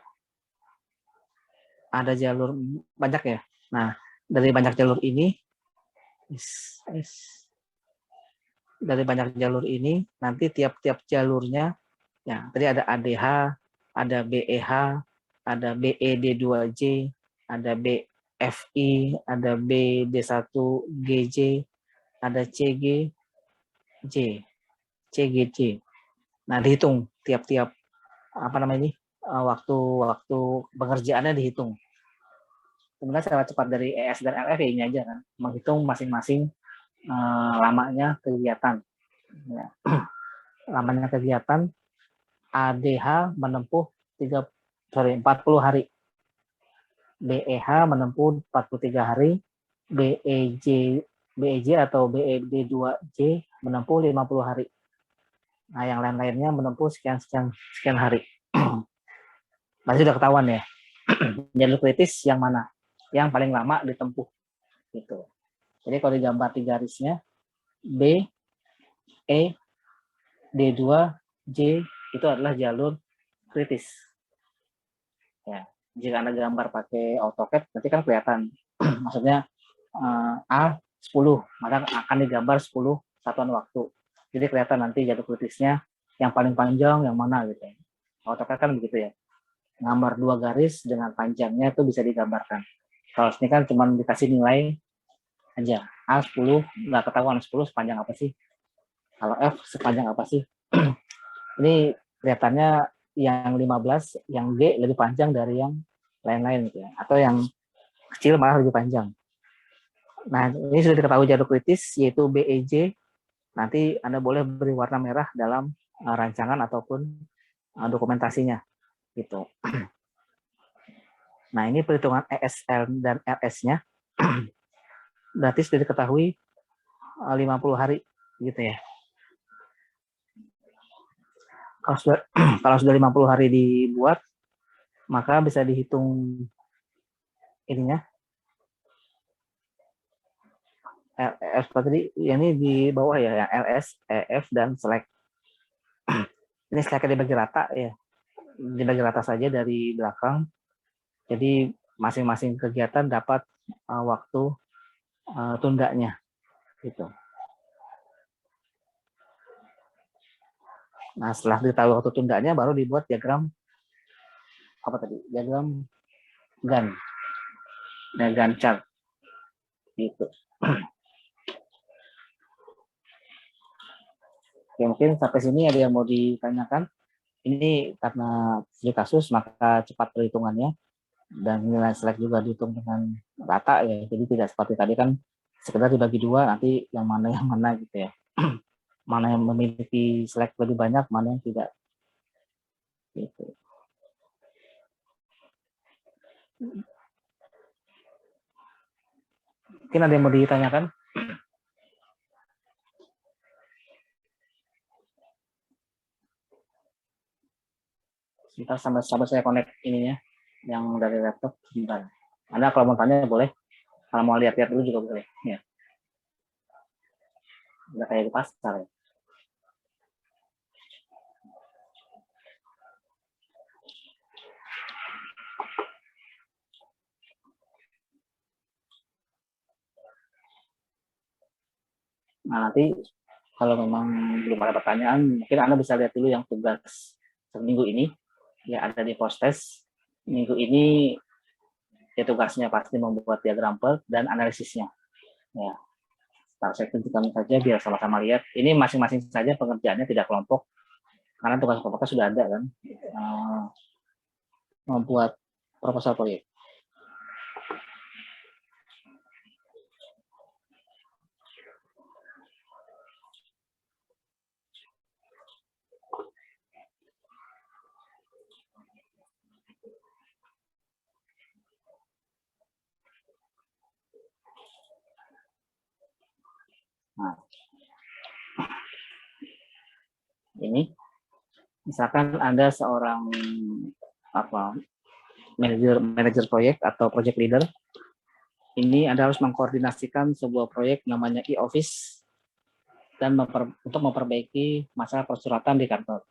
Ada jalur banyak ya. Nah, dari banyak jalur ini, dari banyak jalur ini, nanti tiap-tiap jalurnya, ya tadi ada ADH, ada BEH, ada BED2J, ada BFI, ada BD1GJ, ada CGJ, CGJ. Nah, dihitung tiap-tiap apa namanya ini waktu pengerjaannya dihitung. Kemudian cara cepat dari ES dan LF ya ini aja kan, menghitung masing-masing lamanya kegiatan. Ya. Lamanya kegiatan ADH menempuh 40 hari. BEH menempuh 43 hari. BEJ atau BED2J menempuh 50 hari. Nah, yang lain-lainnya menempuh sekian hari. Masih sudah ketahuan ya. Jalur kritis yang mana? Yang paling lama ditempuh. Gitu. Jadi kalau digambar di garisnya B, E, D2, J itu adalah jalur kritis. Ya, jika Anda gambar pakai AutoCAD nanti kan kelihatan. Maksudnya A10, maka akan digambar 10 satuan waktu. Jadi kelihatan nanti jalur kritisnya yang paling panjang yang mana gitu. AutoCAD kan begitu ya. Gambar 2 garis dengan panjangnya itu bisa digambarkan. Kalau ini kan cuma dikasih nilai aja. A10 nggak ketahuan 10 sepanjang apa sih. Kalau F sepanjang apa sih. Ini kelihatannya yang 15, yang G lebih panjang dari yang lain-lain gitu ya. Atau yang kecil malah lebih panjang. Nah, ini sudah diketahui jalur kritis yaitu BEJ. Nanti Anda boleh beri warna merah dalam rancangan ataupun dokumentasinya gitu. Nah, ini perhitungan ESL dan RS-nya. Berarti sudah diketahui 50 hari gitu ya. Kalau sudah 50 hari dibuat, maka bisa dihitung ininya. LS tadi ini di bawah ya, yang LS, EF dan select. Ini select dibagi rata ya. Dibagi rata saja dari belakang. Jadi masing-masing kegiatan dapat waktu tundanya gitu. Nah, setelah ditahu waktu tundanya baru dibuat diagram apa tadi? Diagram Gantt. Gantt chart. Gitu. Oke, mungkin sampai sini ada yang mau ditanyakan. Ini karena studi kasus maka cepat perhitungannya dan nilai select juga dihitung dengan rata ya. Jadi tidak seperti tadi kan sekedar dibagi 2 nanti yang mana gitu ya. Mana yang memiliki select lebih banyak, mana yang tidak. Gitu. Mungkin ada yang mau ditanyakan? Sebentar sampai saya connect ininya yang dari laptop. Sebentar. Anda kalau mau tanya boleh. Kalau mau lihat-lihat dulu juga boleh. Ya. Udah kayak di pasar ya. Nah, nanti kalau memang belum ada pertanyaan, mungkin Anda bisa lihat dulu yang tugas seminggu ini. Ya, ada di post-test. Minggu ini ya tugasnya pasti membuat diagram PERT dan analisisnya. Ya, saya tunjukkan saja biar sama-sama lihat. Ini masing-masing saja pengerjaannya tidak kelompok, karena tugas kelompoknya sudah ada kan. Membuat proposal proyek. Nah, ini misalkan Anda seorang manajer proyek atau project leader, ini Anda harus mengkoordinasikan sebuah proyek namanya e-office dan untuk memperbaiki masalah persuratan di kantor.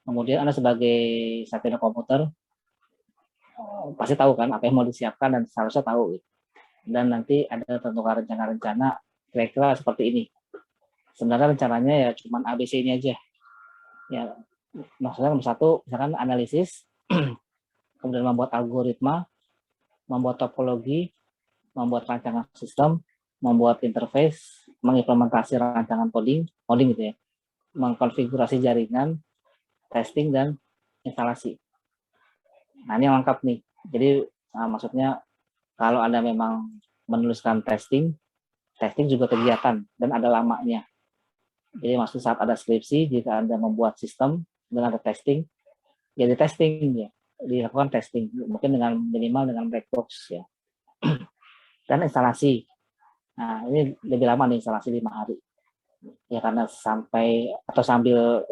Kemudian Anda sebagai sarjana komputer pasti tahu kan apa yang mau disiapkan dan seharusnya tahu. Dan nanti ada tentukan rencana-rencana kira-kira seperti ini. Sebenarnya rencananya ya cuma ABC ini aja. Ya, maksudnya nomor 1 misalkan analisis, kemudian membuat algoritma, membuat topologi, membuat rancangan sistem, membuat interface, mengimplementasi rancangan coding gitu ya, mengkonfigurasi jaringan, testing dan instalasi. Nah, ini yang lengkap nih. Jadi maksudnya kalau Anda memang menuliskan testing juga kegiatan dan ada lamanya. Jadi maksud saat ada skripsi, jika Anda membuat sistem dan ada testing, ya di testing ya, dilakukan testing, mungkin dengan minimal dengan black box ya. Dan instalasi. Nah, ini lebih lama nih, instalasi 5 hari. Ya karena sambil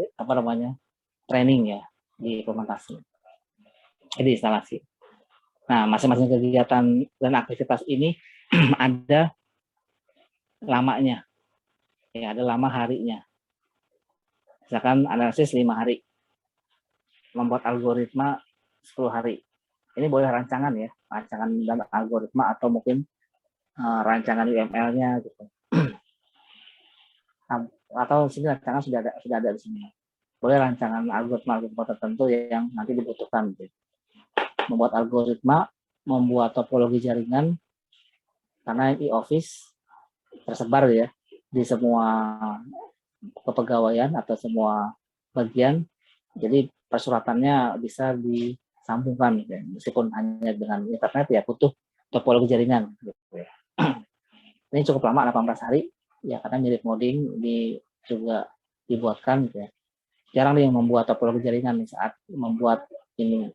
training ya di implementasi. Jadi instalasi. Nah, masing-masing kegiatan dan aktivitas ini ada lamanya. Ya, ada lama harinya. Misalkan analisis 5 hari. Membuat algoritma 10 hari. Ini boleh rancangan ya, rancangan dan algoritma atau mungkin rancangan UML-nya gitu. Atau sini rancangan sudah ada di sini. Boleh rancangan algoritma tertentu yang nanti dibutuhkan. Gitu. Membuat algoritma, membuat topologi jaringan, karena e-office tersebar ya di semua kepegawaian atau semua bagian. Jadi persuratannya bisa disambungkan, gitu. Meskipun hanya dengan internet ya butuh topologi jaringan. Gitu ya. Ini cukup lama, 18 hari, ya karena mirip coding juga dibuatkan. Gitu ya. Jarang yang membuat topologi jaringan nih saat membuat ini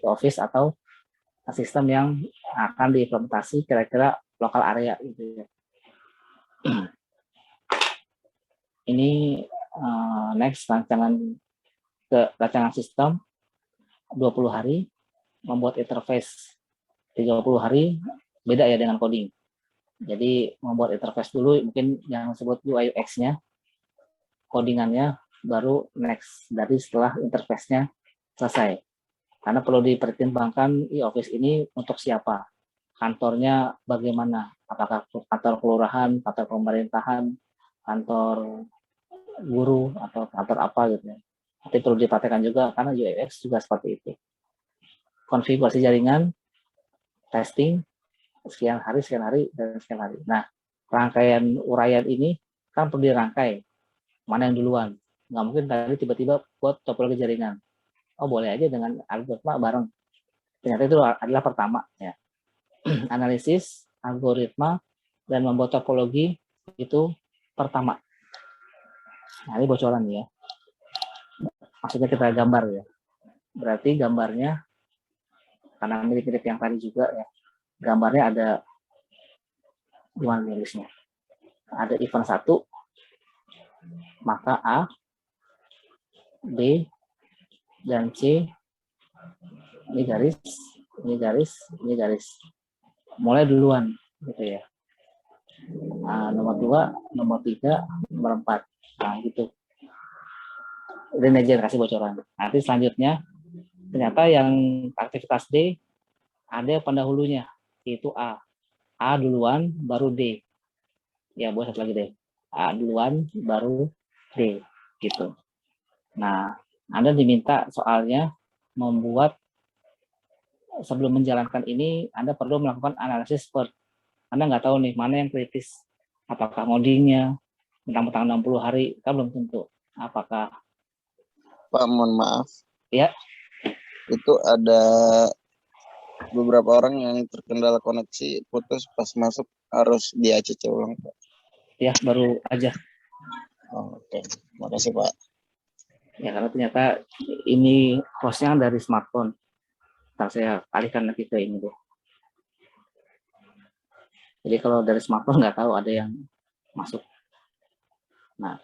office atau sistem yang akan diimplementasi kira-kira lokal area gitu ya. Ini next rancangan sistem 20 hari, membuat interface 30 hari, beda ya dengan coding. Jadi membuat interface dulu, mungkin yang disebut UI UX-nya, codingannya baru next dari setelah interface-nya selesai. Karena perlu dipertimbangkan e-office ini untuk siapa, kantornya bagaimana, apakah kantor kelurahan, kantor pemerintahan, kantor guru, atau kantor apa gitu ya. Tapi perlu diperhatikan juga karena UX juga seperti itu. Konfigurasi jaringan, testing, sekian hari, dan sekian hari. Nah, rangkaian uraian ini kan perlu dirangkai, mana yang duluan. Nggak mungkin tadi tiba-tiba buat topologi jaringan. Oh, boleh aja dengan algoritma bareng. Ternyata itu adalah pertama ya. Analisis, algoritma, dan membuat topologi itu pertama. Nah, ini bocoran ya. Maksudnya kita gambar ya. Berarti gambarnya, karena mirip-mirip yang tadi juga ya, gambarnya ada gimana nulisnya? Ada event 1, maka A, B, dan C, ini garis, ini garis, ini garis. Mulai duluan gitu ya. Nah, nomor 2, nomor 3, nomor 4. Nah, gitu. Ini aja kasih bocoran. Nanti selanjutnya ternyata yang aktivitas D ada pendahulunya, yaitu A. A duluan baru D. Ya, boleh satu lagi deh. A duluan baru D gitu. Nah, Anda diminta soalnya membuat, sebelum menjalankan ini Anda perlu melakukan analisis per. Anda nggak tahu nih mana yang kritis. Apakah ngodingnya mentang-mentang 60 hari, kan belum tentu. Apakah Pak, mohon maaf. Ya. Itu ada beberapa orang yang terkendala koneksi, putus pas masuk harus di ACC ulang, Pak. Ya, baru aja. Oh, oke. Makasih, Pak. Ya, karena ternyata ini hostnya dari smartphone. Ntar saya alihkan lagi ke ini deh. Jadi kalau dari smartphone nggak tahu ada yang masuk. Nah,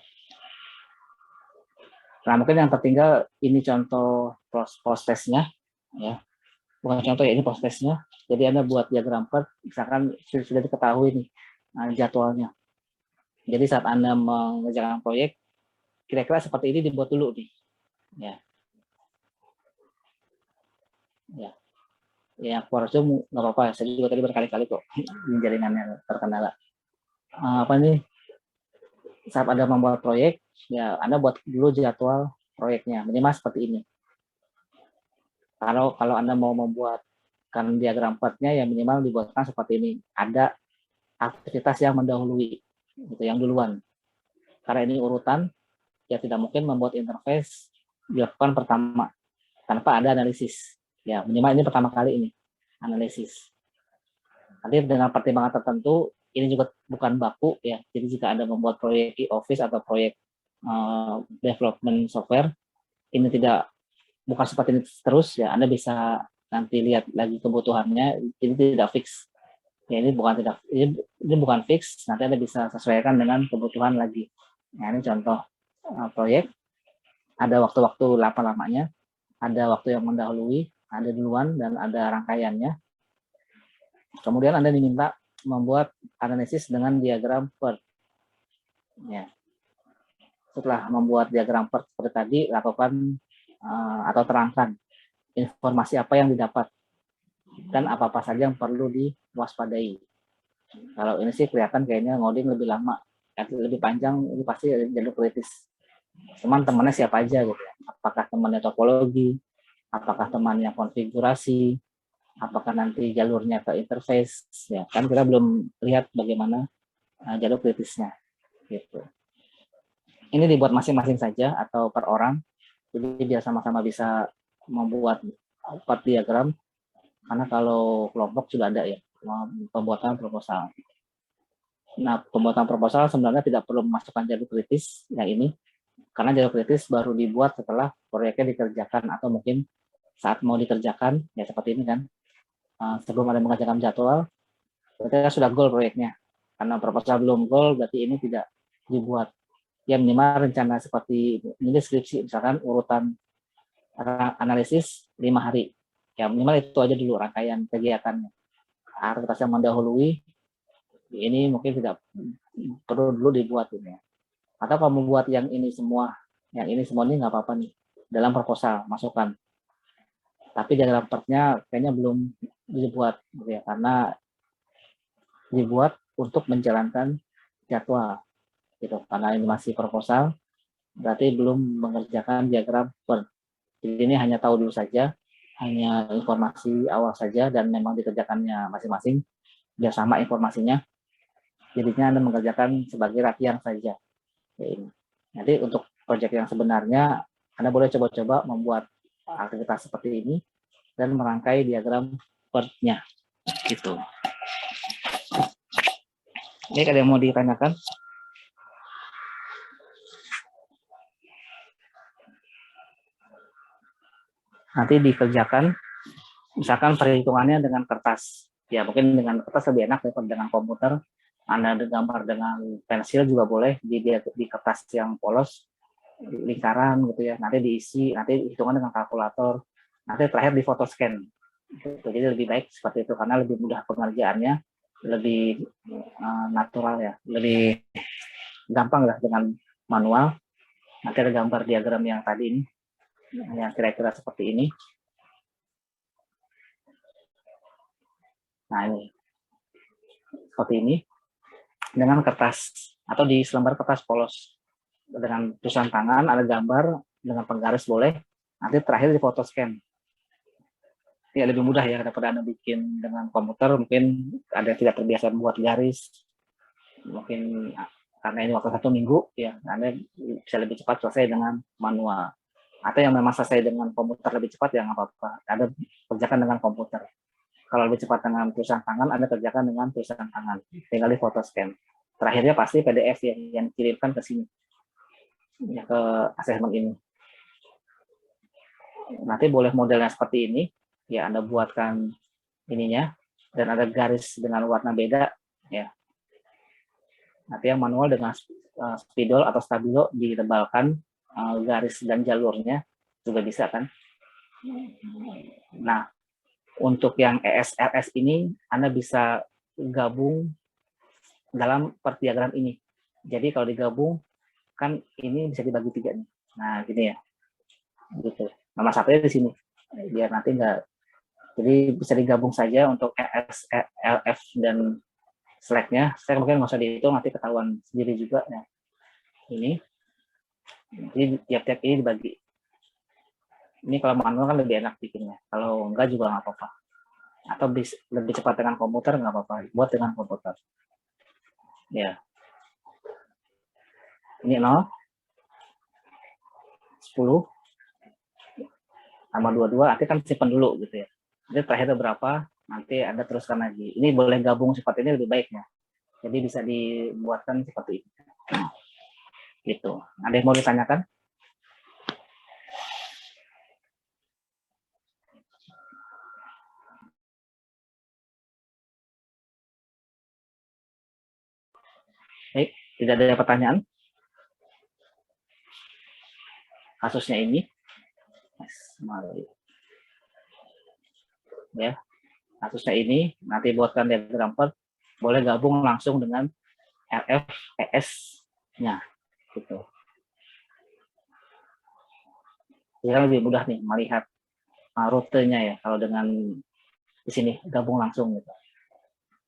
mungkin yang tertinggal ini contoh prosesnya, ya. Bukan contoh ya, ini prosesnya. Jadi Anda buat diagram chart, misalkan sudah diketahui nih jadwalnya. Jadi saat Anda mengerjakan proyek, kira-kira seperti ini dibuat dulu nih. Ya. Ya. Ya, Quarzo nggak apa-apa. Saya juga tadi berkali-kali kok jaringannya terkendala. Apa nih? Saat Anda membuat proyek, ya Anda buat dulu jadwal proyeknya, minimal seperti ini. Kalau Anda mau membuatkan diagram chart-nya, ya minimal dibuatkan seperti ini. Ada aktivitas yang mendahului, gitu, yang duluan. Karena ini urutan, ya tidak mungkin membuat interface dilakukan pertama tanpa ada analisis. Ya minimal ini pertama kali ini analisis. Nanti dengan pertimbangan tertentu, ini juga bukan baku ya. Jadi jika Anda membuat proyek e-office atau proyek development software, ini bukan seperti ini terus ya. Anda bisa nanti lihat lagi kebutuhannya. Ini tidak fix. Ya, ini bukan fix. Nanti Anda bisa sesuaikan dengan kebutuhan lagi. Nah, ini contoh proyek. Ada waktu-waktu lama-lamanya, ada waktu yang mendahului, ada duluan, dan ada rangkaiannya. Kemudian Anda diminta membuat analisis dengan diagram PERT. Ya. Setelah membuat diagram PERT seperti tadi, lakukan atau terangkan informasi apa yang didapat dan apa-apa saja yang perlu diwaspadai. Kalau ini sih kelihatan kayaknya ngoding lebih lama, lebih panjang, ini pasti jalur kritis. Teman-temannya siapa aja gitu ya. Apakah temannya topologi, apakah temannya konfigurasi, apakah nanti jalurnya ke interface, ya kan kita belum lihat bagaimana jalur kritisnya gitu. Ini dibuat masing-masing saja atau per orang, jadi biar sama-sama bisa membuat part diagram, karena kalau kelompok sudah ada ya pembuatan proposal. Nah, pembuatan proposal sebenarnya tidak perlu memasukkan jalur kritis yang ini, karena jalur kritis baru dibuat setelah proyeknya dikerjakan atau mungkin saat mau dikerjakan, ya seperti ini kan. Sebelum ada mengerjakan jadwal, berarti sudah goal proyeknya. Karena proposal belum goal, berarti ini tidak dibuat. Ya minimal rencana seperti ini deskripsi, misalkan urutan analisis 5 hari. Ya minimal itu aja dulu rangkaian kegiatannya. Aktivitas yang mendahului, ini mungkin tidak perlu dulu dibuat ini. Atau kalau membuat yang ini semua ini nggak apa-apa nih dalam proposal masukkan. Tapi diagram PERT-nya kayaknya belum dibuat ya, karena dibuat untuk menjalankan jadwal gitu. Karena ini masih proposal, berarti belum mengerjakan diagram PERT. Jadi ini hanya tahu dulu saja, hanya informasi awal saja, dan memang dikerjakannya masing-masing biar sama informasinya. Jadinya Anda mengerjakan sebagai latihan saja. Nanti untuk proyek yang sebenarnya Anda boleh coba-coba membuat aktivitas seperti ini dan merangkai diagram PERT-nya gitu. Ini ada yang mau ditanyakan? Nanti dikerjakan, misalkan perhitungannya dengan kertas. Ya mungkin dengan kertas lebih enak daripada dengan komputer. Anda gambar dengan pensil juga boleh di kertas yang polos, lingkaran gitu ya. Nanti diisi, nanti hitungan dengan kalkulator. Nanti terakhir di foto scan. Jadi lebih baik seperti itu karena lebih mudah pengerjaannya, lebih natural ya, lebih gampang lah dengan manual. Nanti ada gambar diagram yang tadi ini, yang kira-kira seperti ini. Nah ini, seperti ini, dengan kertas atau di selembar kertas polos dengan tulisan tangan, ada gambar dengan penggaris boleh. Nanti terakhir di foto scan. Ya lebih mudah ya daripada Anda bikin dengan komputer, mungkin ada yang tidak terbiasa membuat garis, mungkin karena ini waktu 1 minggu ya Anda bisa lebih cepat selesai dengan manual, atau yang memang selesai dengan komputer lebih cepat ya nggak apa-apa, Anda kerjakan dengan komputer. Kalau lebih cepat dengan tulisan tangan, Anda kerjakan dengan tulisan tangan, tinggal di foto scan. Terakhirnya pasti PDF yang kirimkan ke sini ya, ke asesmen ini. Nanti boleh modelnya seperti ini ya, Anda buatkan ininya dan ada garis dengan warna beda ya. Nanti yang manual dengan spidol atau stabilo ditebalkan garis dan jalurnya juga bisa kan. Nah untuk yang ESRS ini Anda bisa gabung dalam per diagram ini. Jadi kalau digabung kan ini bisa dibagi 3 nih. Nah gini ya, gitu. Nomor 1-nya di sini biar nanti enggak. Jadi bisa digabung saja untuk ES, LF, dan slack-nya. Saya mungkin nggak usah dihitung, nanti ketahuan sendiri juga. Ya. Ini tiap-tiap ini dibagi. Ini kalau manual kan lebih enak bikinnya. Kalau enggak juga nggak apa-apa. Atau lebih cepat dengan komputer nggak apa-apa. Buat dengan komputer. Ya. Ini 0, 10, tambah 22, nanti kan simpan dulu gitu ya. Nanti terakhir berapa, nanti Anda teruskan lagi. Ini boleh gabung seperti ini lebih baiknya. Jadi bisa dibuatkan seperti ini. Gitu. Ada yang mau ditanyakan? Baik, tidak ada pertanyaan? Kasusnya ini. Ya, kasusnya ini, nanti buatkan diagram PERT, boleh gabung langsung dengan LFPS-nya gitu. Jadi lebih mudah nih melihat rutenya ya kalau dengan di sini gabung langsung gitu.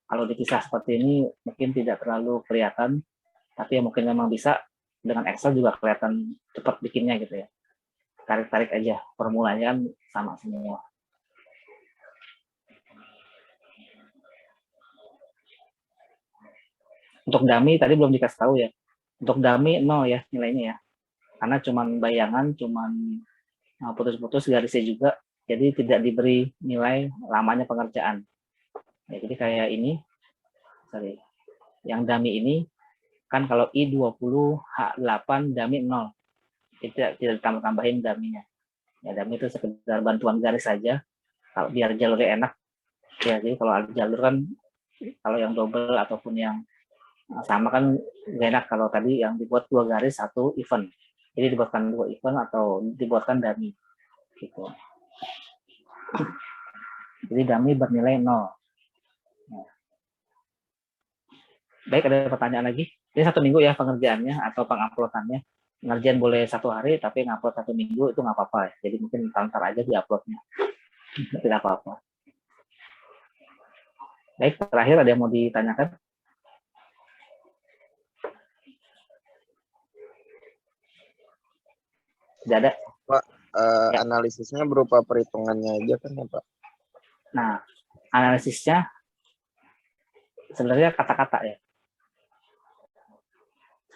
Kalau dipisah seperti ini mungkin tidak terlalu kelihatan, tapi ya mungkin memang bisa dengan Excel juga kelihatan cepat bikinnya gitu ya. Tarik-tarik aja, formulanya kan sama semua. Untuk dummy tadi belum dikasih tahu ya. Untuk dummy 0 ya nilainya ya. Karena cuman bayangan, cuman putus-putus garisnya juga, jadi tidak diberi nilai lamanya pengerjaan. Ya, jadi kayak ini, yang dummy ini, kan kalau I20 H8 dummy 0, tidak ditambah-tambahin dummy-nya. Ya, dummy itu sekedar bantuan garis saja, kalau biar jalurnya enak. Ya, jadi kalau ada jalur kan, kalau yang double ataupun yang sama kan gak enak kalau tadi yang dibuat 2 garis 1 event. Jadi dibuatkan 2 event atau dibuatkan dummy. Gitu. Jadi dummy bernilai 0. Nah. Baik, ada pertanyaan lagi? Ini 1 minggu ya pengerjaannya atau penguploadannya. Pengerjaan boleh 1 hari, tapi ngupload 1 minggu itu nggak apa-apa. Jadi mungkin ntar aja diuploadnya. Tidak apa-apa. Baik, terakhir ada yang mau ditanyakan? Tidak ada. Pak, Ya. analisisnya berupa perhitungannya aja kan ya Pak? Nah, analisisnya sebenarnya kata-kata ya.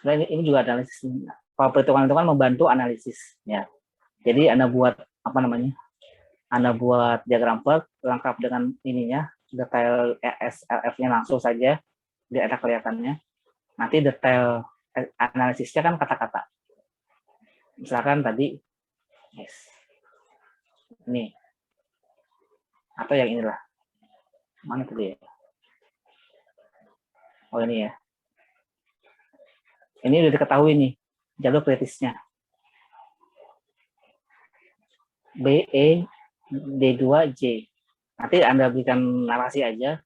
Sebenarnya ini juga analisis. Kalau perhitungan itu kan membantu analisis ya. Jadi Anda buat apa namanya? Anda buat diagram plot lengkap dengan ininya, detail ESLF-nya langsung saja, biar enak kelihatannya. Nanti detail analisisnya kan kata-kata. Misalkan tadi, yes, ini, atau yang inilah, mana tadi ya? Oh ini ya. Ini udah diketahui nih, jalur kritisnya. BE D2J. Nanti Anda berikan narasi aja,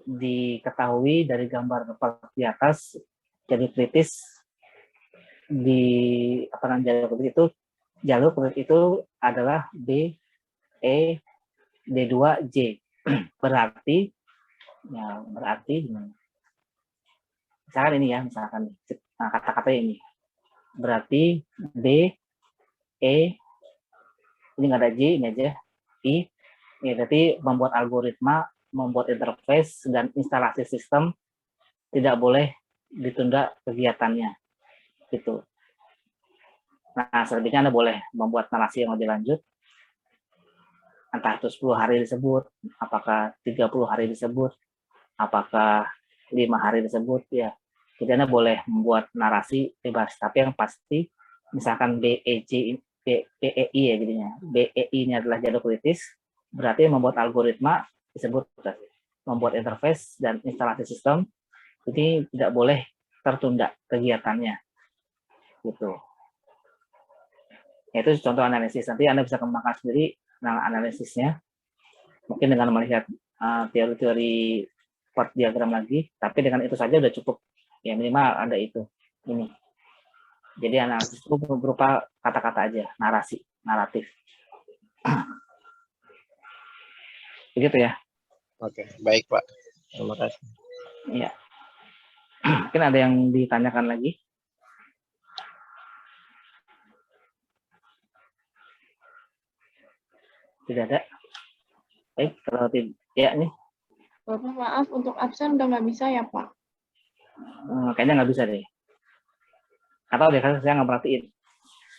diketahui dari gambar di atas, jalur kritis di apa namanya jalur kritis itu adalah BE D2J. Berarti gimana? Misalkan ini ya, misalkan kata-kata ini. Berarti B E ini nggak ada J, ini aja I. Ya, berarti membuat algoritma, membuat interface dan instalasi sistem tidak boleh ditunda kegiatannya. Gitu. Nah, selebihnya Anda boleh membuat narasi yang lebih lanjut. Entah itu 10 hari disebut, apakah 30 hari disebut, apakah 5 hari disebut, ya. Jadi Anda boleh membuat narasi bebas, tapi yang pasti misalkan BEI ya jadinya. BEI ini adalah jalur kritis, berarti membuat algoritma disebut membuat interface dan instalasi sistem, ini tidak boleh tertunda kegiatannya. Gitu. Itu contoh analisis. Nanti Anda bisa kembangkan sendiri analisisnya, mungkin dengan melihat teori-teori part diagram lagi, tapi dengan itu saja sudah cukup. Ya minimal ada itu. Ini. Jadi analisis itu berupa kata-kata aja, narasi, naratif. Begitu ya. Oke, baik Pak. Terima kasih. Iya. Mungkin ada yang ditanyakan lagi? Tidak ada. Baik, kalau tidak, ya nih. Bapak maaf, untuk absen udah nggak bisa ya Pak? Kayaknya nggak bisa deh. Atau deh, saya nggak perhatiin.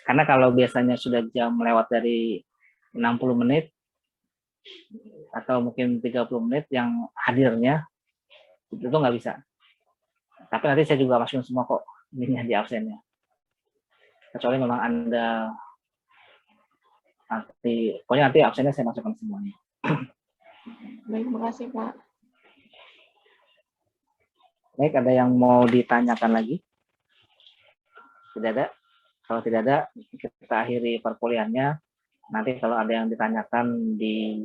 Karena kalau biasanya sudah jam lewat dari 60 menit, atau mungkin 30 menit yang hadirnya, itu nggak bisa. Tapi nanti saya juga masukin semua kok, ini di absennya. Kecuali memang Anda, pokoknya nanti absennya saya masukkan semuanya. Baik, makasih Pak. Baik, ada yang mau ditanyakan lagi? Tidak ada? Kalau tidak ada, kita akhiri perkuliahannya. Nanti kalau ada yang ditanyakan di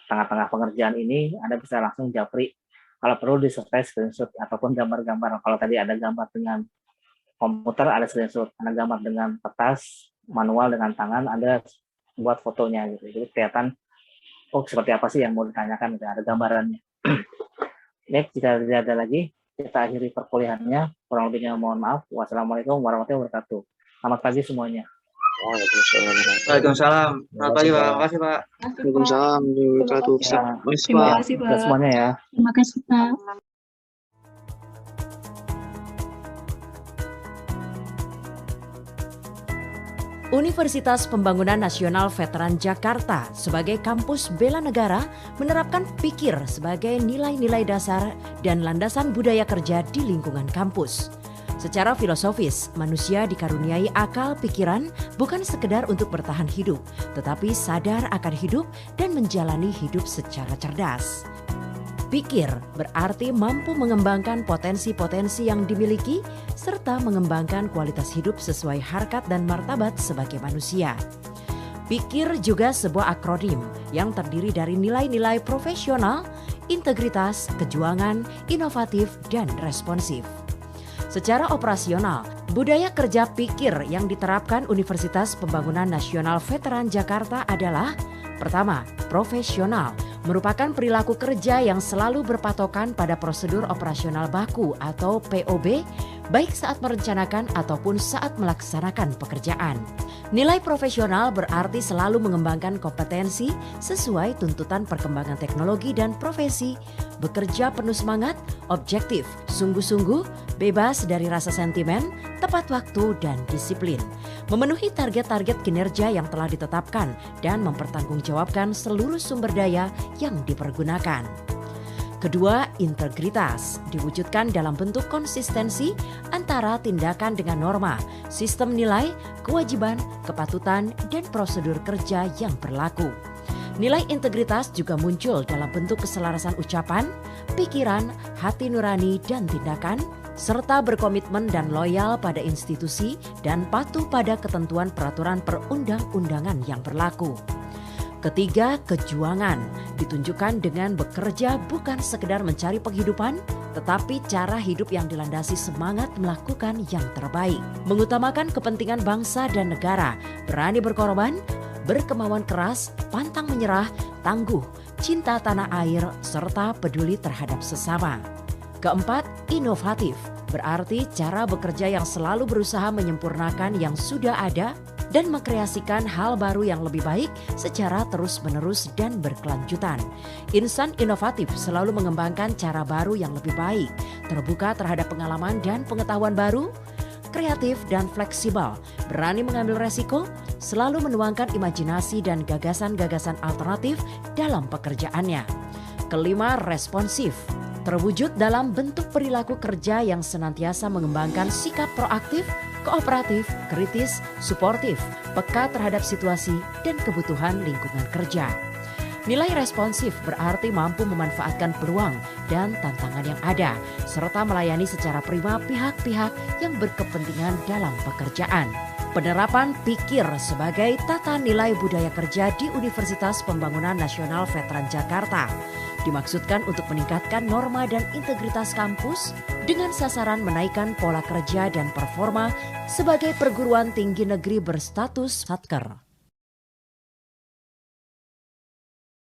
tengah-tengah pengerjaan ini, Anda bisa langsung japri Kalau perlu disertai screenshot ataupun gambar-gambar. Kalau tadi ada gambar dengan komputer, ada screenshot. Ada gambar dengan kertas, manual dengan tangan, ada buat fotonya gitu. Jadi kelihatan, oh seperti apa sih yang mau ditanyakan, gitu. Ada gambarannya. Baik, jika tidak ada lagi, kita akhiri perkuliahannya. Kurang lebihnya mohon maaf. Wassalamualaikum warahmatullahi wabarakatuh. Selamat pagi semuanya. Waalaikumsalam. Selamat pagi, Pak. Makasih, Pak. Waalaikumsalam warahmatullahi wabarakatuh. Terima kasih, Kita semuanya ya. Terima kasih, Pak. Universitas Pembangunan Nasional Veteran Jakarta sebagai kampus bela negara menerapkan pikir sebagai nilai-nilai dasar dan landasan budaya kerja di lingkungan kampus. Secara filosofis, manusia dikaruniai akal pikiran bukan sekedar untuk bertahan hidup, tetapi sadar akan hidup dan menjalani hidup secara cerdas. Pikir berarti mampu mengembangkan potensi-potensi yang dimiliki serta mengembangkan kualitas hidup sesuai harkat dan martabat sebagai manusia. Pikir juga sebuah akronim yang terdiri dari nilai-nilai profesional, integritas, kejuangan, inovatif, dan responsif. Secara operasional, budaya kerja pikir yang diterapkan Universitas Pembangunan Nasional Veteran Jakarta adalah: pertama, profesional, merupakan perilaku kerja yang selalu berpatokan pada prosedur operasional baku atau POB, baik saat merencanakan ataupun saat melaksanakan pekerjaan. Nilai profesional berarti selalu mengembangkan kompetensi sesuai tuntutan perkembangan teknologi dan profesi, bekerja penuh semangat, objektif, sungguh-sungguh, bebas dari rasa sentimen, tepat waktu, dan disiplin. Memenuhi target-target kinerja yang telah ditetapkan dan mempertanggungjawabkan seluruh sumber daya yang dipergunakan. Kedua, integritas diwujudkan dalam bentuk konsistensi antara tindakan dengan norma, sistem nilai, kewajiban, kepatutan, dan prosedur kerja yang berlaku. Nilai integritas juga muncul dalam bentuk keselarasan ucapan, pikiran, hati nurani, dan tindakan, serta berkomitmen dan loyal pada institusi dan patuh pada ketentuan peraturan perundang-undangan yang berlaku. Ketiga, kejuangan ditunjukkan dengan bekerja bukan sekedar mencari penghidupan, tetapi cara hidup yang dilandasi semangat melakukan yang terbaik, mengutamakan kepentingan bangsa dan negara, berani berkorban, berkemauan keras, pantang menyerah, tangguh, cinta tanah air, serta peduli terhadap sesama. Keempat, inovatif, berarti cara bekerja yang selalu berusaha menyempurnakan yang sudah ada dan mengkreasikan hal baru yang lebih baik secara terus-menerus dan berkelanjutan. Insan inovatif selalu mengembangkan cara baru yang lebih baik, terbuka terhadap pengalaman dan pengetahuan baru, kreatif dan fleksibel, berani mengambil resiko, selalu menuangkan imajinasi dan gagasan-gagasan alternatif dalam pekerjaannya. Kelima, responsif, terwujud dalam bentuk perilaku kerja yang senantiasa mengembangkan sikap proaktif, kooperatif, kritis, suportif, peka terhadap situasi dan kebutuhan lingkungan kerja. Nilai responsif berarti mampu memanfaatkan peluang dan tantangan yang ada, serta melayani secara prima pihak-pihak yang berkepentingan dalam pekerjaan. Penerapan pikir sebagai tata nilai budaya kerja di Universitas Pembangunan Nasional Veteran Jakarta dimaksudkan untuk meningkatkan norma dan integritas kampus dengan sasaran menaikkan pola kerja dan performa sebagai perguruan tinggi negeri berstatus Satker.